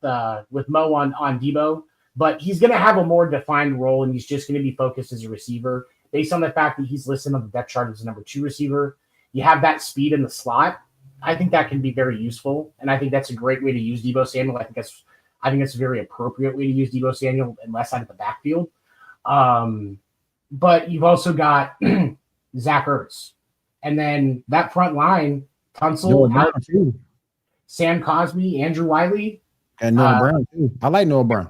Speaker 3: Mo on Deebo, but he's going to have a more defined role, and he's just going to be focused as a receiver based on the fact that he's listed on the depth chart as a number 2 receiver. You have that speed in the slot. I think that can be very useful, and I think that's a great way to use Deebo Samuel. I think that's a very appropriate way to use Deebo Samuel and less out of the backfield. But you've also got Zach Ertz, and then that front line. Tunsil, Sam Cosmi, Andrew Wiley,
Speaker 1: and Noah Brown too. I like Noah Brown.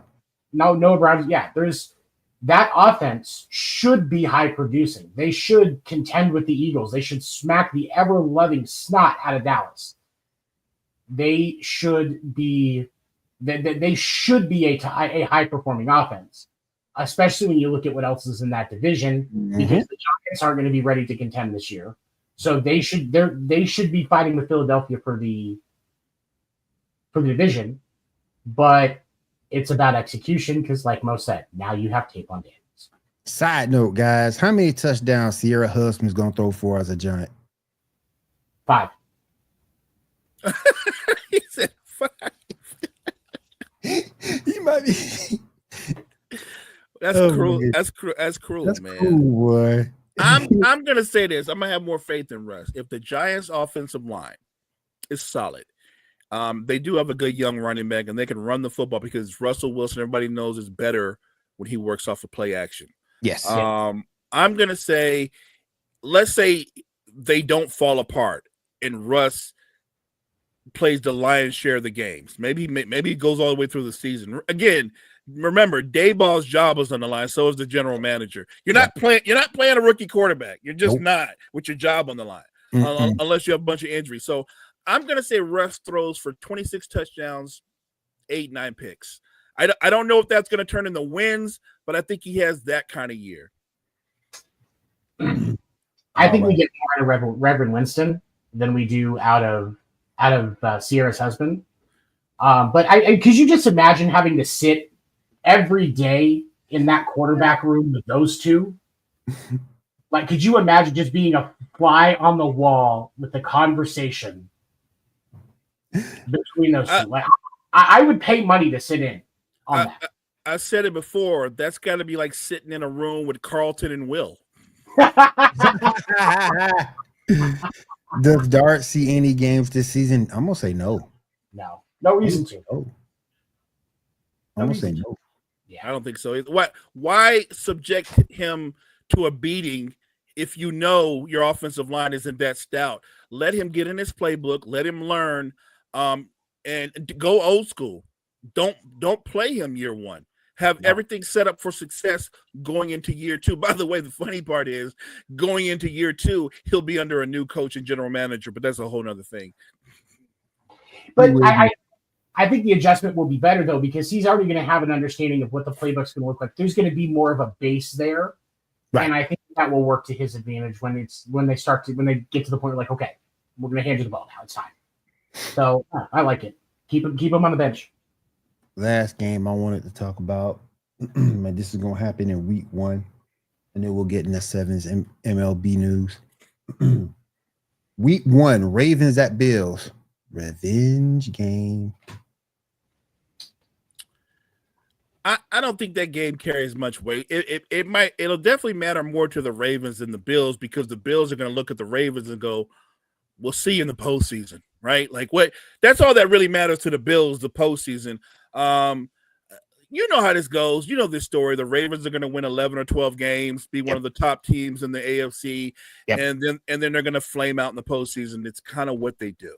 Speaker 3: Noah Brown. Yeah, there's that offense should be high producing. They should contend with the Eagles. They should smack the ever loving snot out of Dallas. They should be. They should be a high performing offense, especially when you look at what else is in that division. Because the Giants aren't going to be ready to contend this year. So they should be fighting with Philadelphia for the division, but it's about execution because, like Mo said, now you have tape on Daniels.
Speaker 1: Side note, guys, how many touchdowns Sierra Husband's going to throw for as a Giant?
Speaker 3: 5.
Speaker 2: He said 5.
Speaker 1: He might be.
Speaker 2: That's cruel. That's cruel, man.
Speaker 1: Cool, boy.
Speaker 2: I'm gonna say this. I'm gonna have more faith in Russ. If the Giants' offensive line is solid, they do have a good young running back, and they can run the football because Russell Wilson, everybody knows, is better when he works off of play action.
Speaker 1: Yes.
Speaker 2: I'm gonna say, let's say they don't fall apart, and Russ plays the lion's share of the games. Maybe he goes all the way through the season. Again, remember, Dayball's job is on the line. So is the general manager. You're not playing a rookie quarterback. You're just not with your job on the line, unless you have a bunch of injuries. So I'm gonna say Russ throws for 26 touchdowns, 8-9 picks. I don't know if that's gonna turn into wins, but I think he has that kind of year.
Speaker 3: I think we get more out of Reverend Winston than we do out of Sierra's husband. But could you just imagine having to sit every day in that quarterback room with those two? Like, could you imagine just being a fly on the wall with the conversation between those two? Like, I would pay money to sit in on that.
Speaker 2: I said it before. That's got to be like sitting in a room with Carlton and Will.
Speaker 1: Does Dart see any games this season? I'm gonna say no.
Speaker 3: No reason to.
Speaker 1: I'm gonna say no.
Speaker 2: Yeah, I don't think so. Why subject him to a beating if you know your offensive line isn't that stout? Let him get in his playbook. Let him learn, and go old school. Don't play him year one. Have everything set up for success going into year 2. By the way, the funny part is going into year 2, he'll be under a new coach and general manager, but that's a whole nother thing.
Speaker 3: But I think the adjustment will be better, though, because he's already going to have an understanding of what the playbook's going to look like. There's going to be more of a base there. Right. And I think that will work to his advantage when they get to the point where, like, okay, we're going to hand you the ball now. It's time. So I like it. Keep him on the bench.
Speaker 1: Last game I wanted to talk about, and this is going to happen in week 1, and then we'll get into 7's MLB news. Week 1, Ravens at Bills. Revenge game.
Speaker 2: I don't think that game carries much weight. It'll definitely matter more to the Ravens than the Bills because the Bills are going to look at the Ravens and go, "We'll see you in the postseason," right? Like what? That's all that really matters to the Bills, the postseason. You know how this goes. You know this story. The Ravens are going to win 11 or 12 games, be one of the top teams in the AFC, and then they're going to flame out in the postseason. It's kind of what they do.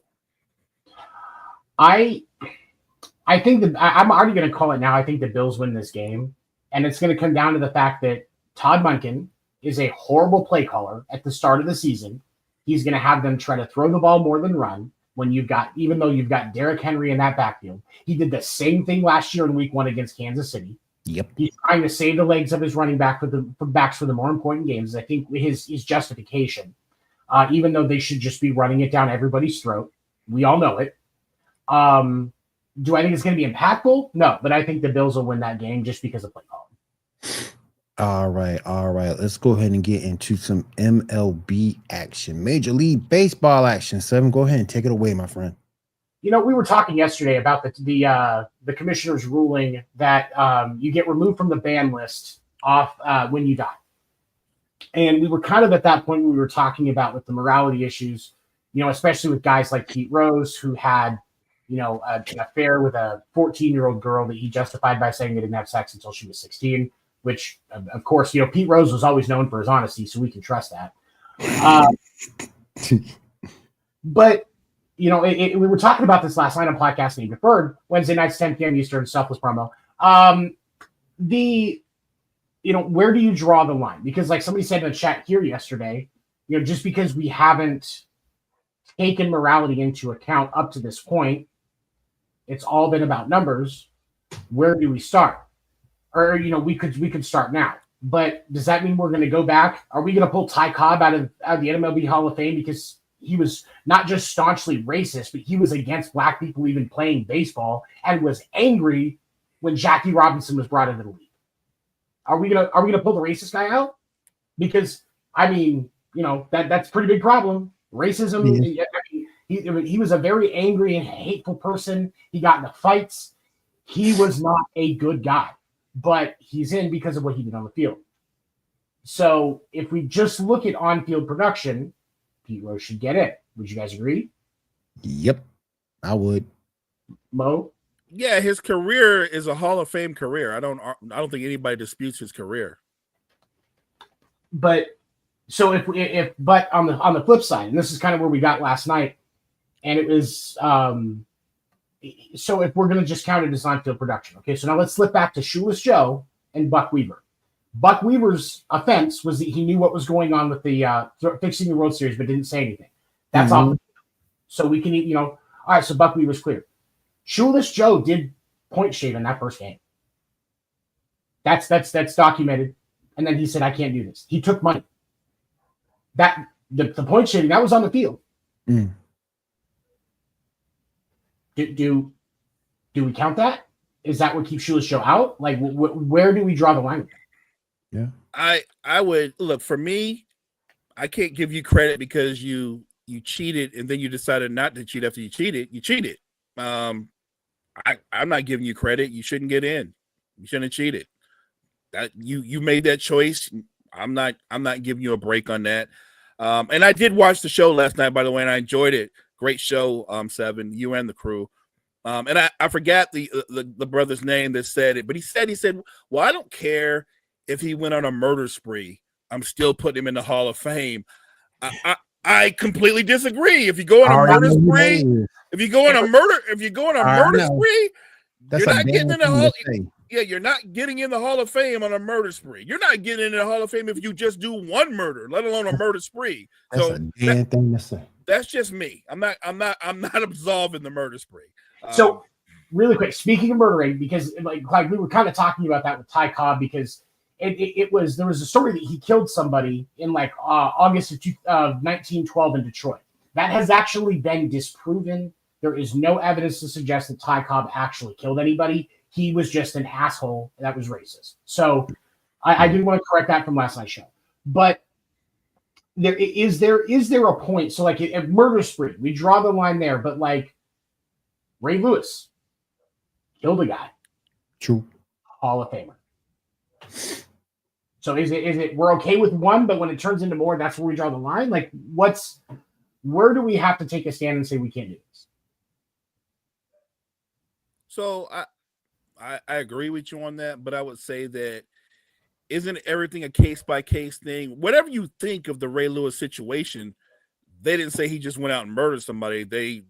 Speaker 3: I think that I'm already going to call it now. I think the Bills win this game, and it's going to come down to the fact that Todd Monken is a horrible play caller at the start of the season. He's going to have them try to throw the ball more than run when even though you've got Derrick Henry in that backfield. He did the same thing last year in week 1 against Kansas City.
Speaker 1: Yep.
Speaker 3: He's trying to save the legs of his running back for the more important games. I think his justification, even though they should just be running it down everybody's throat. We all know it. Do I think it's going to be impactful? No, but I think the Bills will win that game just because of play calling.
Speaker 1: All right. Let's go ahead and get into some MLB action. Major League Baseball action. 7, go ahead and take it away, my friend.
Speaker 3: We were talking yesterday about the commissioner's ruling that you get removed from the ban list off when you die. And we were kind of at that point we were talking about with the morality issues, especially with guys like Pete Rose, who had an affair with a 14-year-old girl that he justified by saying they didn't have sex until she was 16, which, of course, Pete Rose was always known for his honesty, so we can trust that. But, we were talking about this last night on Podcast Name Deferred, Wednesday nights, 10 p.m. Eastern, selfless promo. Where do you draw the line? Because like somebody said in the chat here yesterday, just because we haven't taken morality into account up to this point, it's all been about numbers. Where do we start? Or we could start now. But does that mean we're going to go back? Are we going to pull Ty Cobb out of the MLB Hall of Fame because he was not just staunchly racist, but he was against black people even playing baseball and was angry when Jackie Robinson was brought into the league? Are we gonna pull the racist guy out? Because that's a pretty big problem. Racism. Yeah. He was a very angry and hateful person. He got into fights. He was not a good guy, but he's in because of what he did on the field. So if we just look at on-field production, Pete Rose should get in. Would you guys agree?
Speaker 1: Yep, I would.
Speaker 3: Mo?
Speaker 2: Yeah, his career is a Hall of Fame career. I don't think anybody disputes his career.
Speaker 3: But so but on the flip side, and this is kind of where we got last night, and it was so if we're going to just count it as on-field production, okay. So now let's slip back to Shoeless Joe and Buck Weaver. Buck Weaver's offense was that he knew what was going on with the fixing the World Series, but didn't say anything. That's all. So we can, all right. So Buck Weaver's clear. Shoeless Joe did point shave in that first game. That's documented. And then he said, "I can't do this." He took money. That the point shaving that was on the field.
Speaker 1: Mm.
Speaker 3: Do we count that? Is that what keeps Shoeless Joe out? Like, where do we draw the line?
Speaker 1: Yeah,
Speaker 2: I would look for me. I can't give you credit because you cheated and then you decided not to cheat after you cheated. You cheated. I'm not giving you credit. You shouldn't get in. You shouldn't have cheated. That you made that choice. I'm not giving you a break on that. And I did watch the show last night, by the way, and I enjoyed it. Great show, 7, you and the crew. And I forgot the brother's name that said it, but he said, well, I don't care if he went on a murder spree. I'm still putting him in the Hall of Fame. I completely disagree. If you go on a murder spree, if you go on a murder spree, you're not getting in the Hall. Yeah, you're not getting in the Hall of Fame on a murder spree. You're not getting in the Hall of Fame if you just do one murder, let alone a murder spree.
Speaker 1: That's a damn thing to say.
Speaker 2: That's just me. I'm not absolving the murder spree.
Speaker 3: So really quick, speaking of murdering, because like we were kind of talking about that with Ty Cobb, because there was a story that he killed somebody in August of 1912 in Detroit. That has actually been disproven. There is no evidence to suggest that Ty Cobb actually killed anybody. He was just an asshole that was racist. So I did want to correct that from last night's show. But is there a point? So like a murder spree, we draw the line there. But like Ray Lewis killed a guy.
Speaker 1: True.
Speaker 3: Hall of Famer. So is it we're okay with one, but when it turns into more, that's where we draw the line? Like, where do we have to take a stand and say we can't do this?
Speaker 2: So I agree with you on that, but I would say that isn't everything a case by case thing? Whatever you think of the Ray Lewis situation, they didn't say he just went out and murdered somebody. The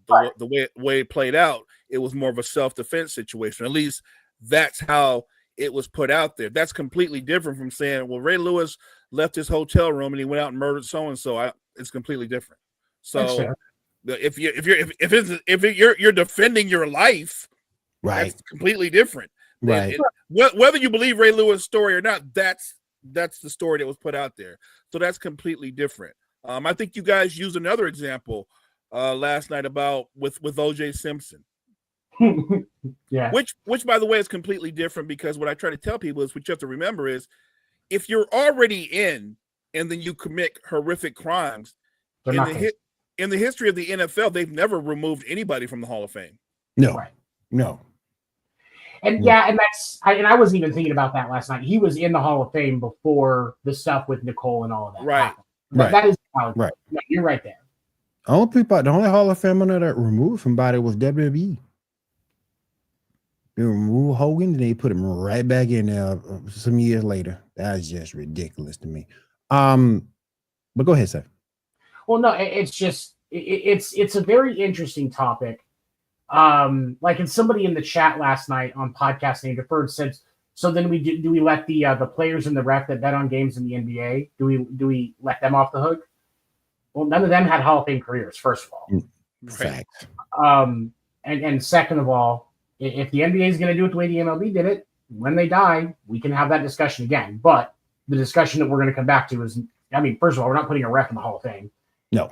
Speaker 2: way it played out, it was more of a self defense situation. At least that's how it was put out there. That's completely different from saying, well, Ray Lewis left his hotel room and he went out and murdered so and so. It's completely different. So if you're defending your life,
Speaker 1: right,
Speaker 2: that's completely different.
Speaker 1: Right.
Speaker 2: Whether you believe Ray Lewis' story or not, that's the story that was put out there. So that's completely different. I think you guys used another example last night about with O.J. Simpson.
Speaker 3: Yeah.
Speaker 2: Which by the way is completely different, because what I try to tell people is what you have to remember is if you're already in and then you commit horrific crimes in the history of the NFL, they've never removed anybody from the Hall of Fame.
Speaker 1: No.
Speaker 3: Right.
Speaker 1: No.
Speaker 3: And yeah, and I wasn't even thinking about that last night. He was in the Hall of Fame before the stuff with Nicole and all of that.
Speaker 2: Right.
Speaker 3: That is valid.
Speaker 1: Right.
Speaker 3: No, you're right there.
Speaker 1: The only Hall of Famer that removed somebody was WWE. They removed Hogan and they put him right back in there some years later. That's just ridiculous to me. But go ahead, sir.
Speaker 3: Well, no, it's just it's a very interesting topic. Like, and somebody in the chat last night on podcast named Deferred said, so then do we let the players and the ref that bet on games in the NBA, do we let them off the hook? Well, none of them had Hall of Fame careers, first of all.
Speaker 1: Fact.
Speaker 3: And second of all, if the NBA is going to do it the way the MLB did it, when they die, we can have that discussion again. But the discussion that we're going to come back to is, I mean, first of all, we're not putting a ref in the Hall of Fame.
Speaker 1: No.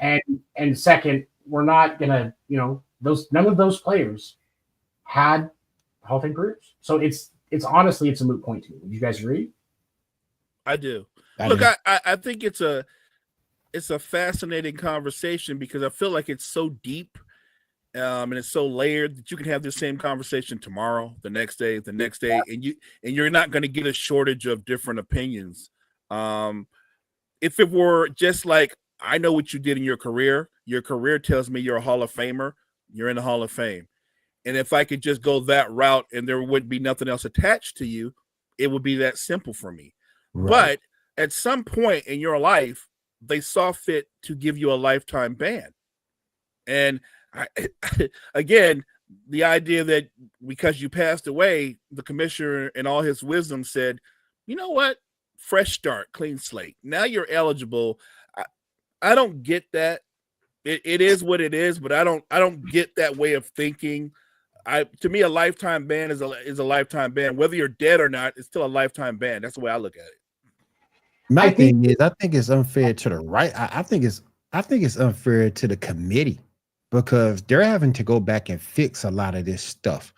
Speaker 3: And second, we're not going to, none of those players had Hall of Fame careers. So it's honestly, it's a moot point to me. Would you guys agree?
Speaker 2: I do.
Speaker 1: I
Speaker 2: Look,
Speaker 1: do.
Speaker 2: I think it's a fascinating conversation because I feel like it's so deep and it's so layered that you can have the same conversation tomorrow, the next day, and you're not going to get a shortage of different opinions. If it were just like, I know what you did in your career tells me you're a Hall of Famer, you're in the Hall of Fame. And if I could just go that route and there wouldn't be nothing else attached to you, it would be that simple for me. Right. But at some point in your life, they saw fit to give you a lifetime ban. And again, the idea that because you passed away, the commissioner in all his wisdom said, you know what? Fresh start, clean slate. Now you're eligible. I don't get that. It is what it is, but I don't get that way of thinking. To me, a lifetime ban is a lifetime ban. Whether you're dead or not, it's still a lifetime ban. That's the way I look at it.
Speaker 1: My thing is, I think it's unfair to the right. I think it's unfair to the committee because they're having to go back and fix a lot of this stuff.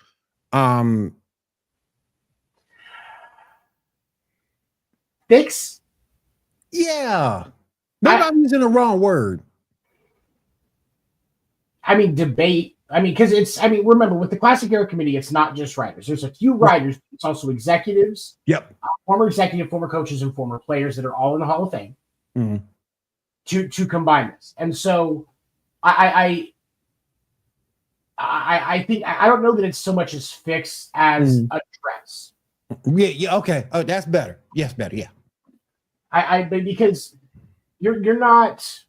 Speaker 3: Fix?
Speaker 1: Yeah. Maybe I'm using the wrong word.
Speaker 3: I mean, debate. I mean, because remember, with the Classic Era Committee, it's not just writers. There's a few writers. It's also executives.
Speaker 1: Yep.
Speaker 3: Former executive, former coaches, and former players that are all in the Hall of Fame to combine this. And so I think, I don't know that it's so much as fix as address.
Speaker 1: Yeah. Okay. Oh, that's better. Yes, better. Yeah.
Speaker 3: Because you're not,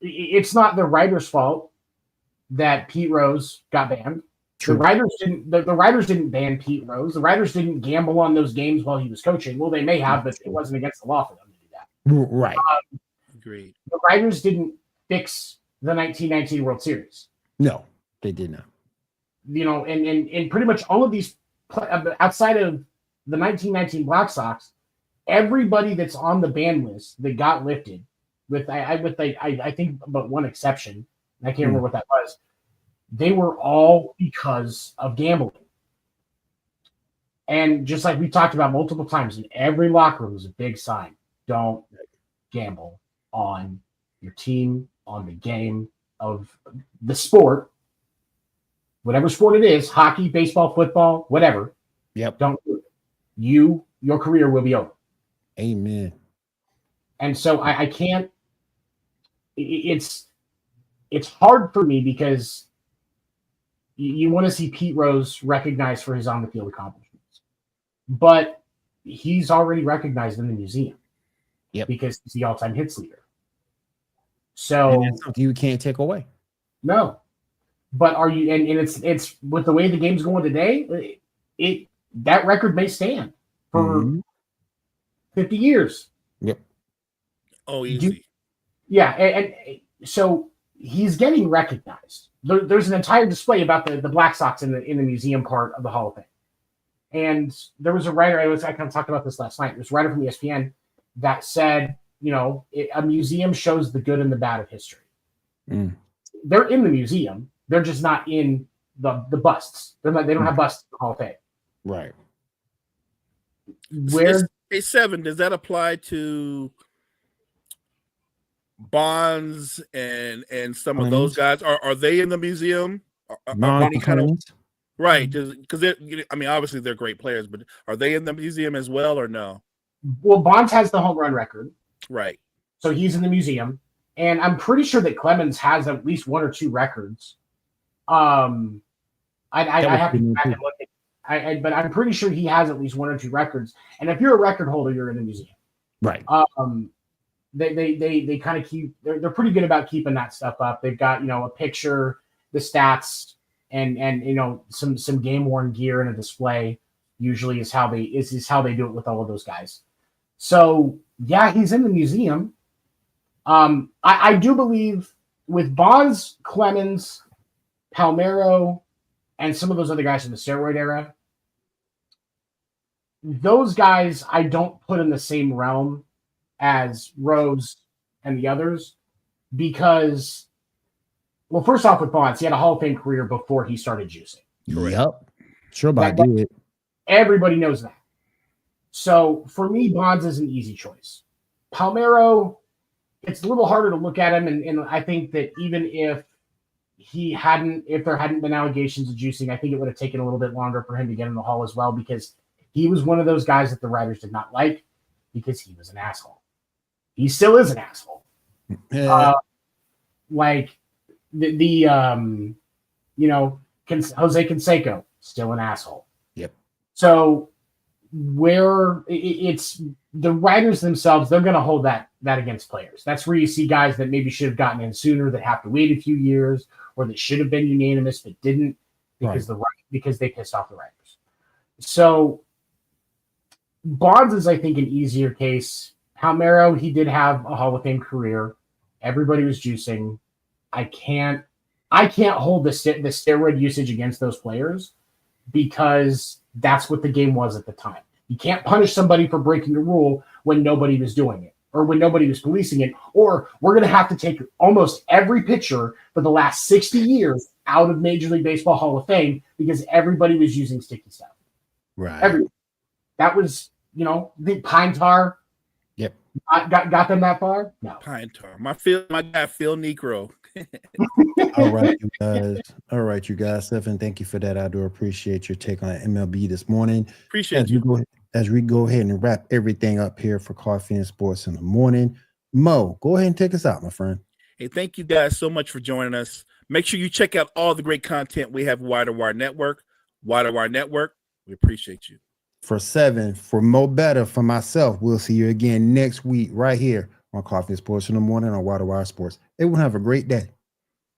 Speaker 3: it's not the writer's fault that Pete Rose got banned. True. The writers didn't ban Pete Rose. The writers didn't gamble on those games while he was coaching. Well, they may have, but it wasn't against the law for them to do that.
Speaker 1: Right.
Speaker 2: Agreed.
Speaker 3: The writers didn't fix the 1919 World Series.
Speaker 1: No, they did not.
Speaker 3: And pretty much all of these, outside of the 1919 Black Sox, everybody that's on the ban list that got lifted, with I think but one exception, and I can't remember what that was, they were all because of gambling. And just like we talked about multiple times, in every locker room is a big sign: don't gamble on your team, on the game of the sport, whatever sport it is, hockey, baseball, football, whatever.
Speaker 1: Yep.
Speaker 3: Don't do it. Your career will be over.
Speaker 1: Amen.
Speaker 3: And so I can't. It's hard for me because you want to see Pete Rose recognized for his on the field accomplishments, but he's already recognized in the museum.
Speaker 1: Yep.
Speaker 3: Because he's the all-time hits leader.
Speaker 1: And
Speaker 3: So
Speaker 1: that's something you can't take away.
Speaker 3: no, but are you? And it's with the way the game's going today, that record may stand for 50 years.
Speaker 1: Yep.
Speaker 2: Oh, easy.
Speaker 3: Yeah, and so he's getting recognized. There's an entire display about the Black Sox in the museum part of the Hall of Fame. And there was a writer, I kind of talked about this last night. There's a writer from ESPN that said, a museum shows the good and the bad of history. They're in the museum. They're just not in the busts. They don't have busts in the Hall of Fame.
Speaker 1: Right.
Speaker 2: Hey, Seven, does that apply to Bonds and some of those guys? Are they in the museum? Any kind of right? Because obviously they're great players, but are they in the museum as well or no?
Speaker 3: Well, Bonds has the home run record,
Speaker 2: right?
Speaker 3: So he's in the museum, and I'm pretty sure that Clemens has at least one or two records. I have to go back and look at. But I'm pretty sure he has at least one or two records. And if you're a record holder, you're in the museum,
Speaker 1: right?
Speaker 3: They kind of keep. They're pretty good about keeping that stuff up. They've got a picture, the stats, and some game worn gear in a display. Usually is how they do it with all of those guys. So yeah, he's in the museum. I do believe with Bonds, Clemens, Palmeiro, and some of those other guys in the steroid era, those guys I don't put in the same realm as Rose and the others because, well, first off with Bonds, he had a Hall of Fame career before he started juicing.
Speaker 1: Yep. Sure, but I did.
Speaker 3: Everybody knows that. So for me, Bonds is an easy choice. Palmeiro, it's a little harder to look at him, and I think that even if there hadn't been allegations of juicing, I think it would have taken a little bit longer for him to get in the Hall as well, because he was one of those guys that the writers did not like because he was an asshole. He still is an asshole. Like Jose Canseco, still an asshole.
Speaker 1: Yep.
Speaker 3: So where it's the writers themselves, they're going to hold that against players. That's where you see guys that maybe should have gotten in sooner that have to wait a few years, or that should have been unanimous but didn't because because they pissed off the writers. So Bonds is, I think, an easier case. Palmeiro, he did have a Hall of Fame career. Everybody was juicing. I can't hold the steroid usage against those players because that's what the game was at the time. You can't punish somebody for breaking a rule when nobody was doing it or when nobody was policing it, or we're going to have to take almost every pitcher for the last 60 years out of Major League Baseball Hall of Fame because everybody was using sticky stuff.
Speaker 1: Right.
Speaker 3: That was, the Pine Tar.
Speaker 1: Yep.
Speaker 3: Got them that far? No.
Speaker 2: Pine Tar. My guy, Phil Negro.
Speaker 1: All right, you guys. Stephen, thank you for that. I do appreciate your take on MLB this morning.
Speaker 2: Appreciate you.
Speaker 1: As we go ahead and wrap everything up here for Coffee and Sports in the Morning, Mo, go ahead and take us out, my friend.
Speaker 2: Hey, thank you guys so much for joining us. Make sure you check out all the great content we have. Wire to Wire Network. We appreciate you.
Speaker 1: For Seven, for Mo Better, for myself, we'll see you again next week right here on Coffee and Sports in the Morning on Wire to Wire Sports. Everyone have a great day.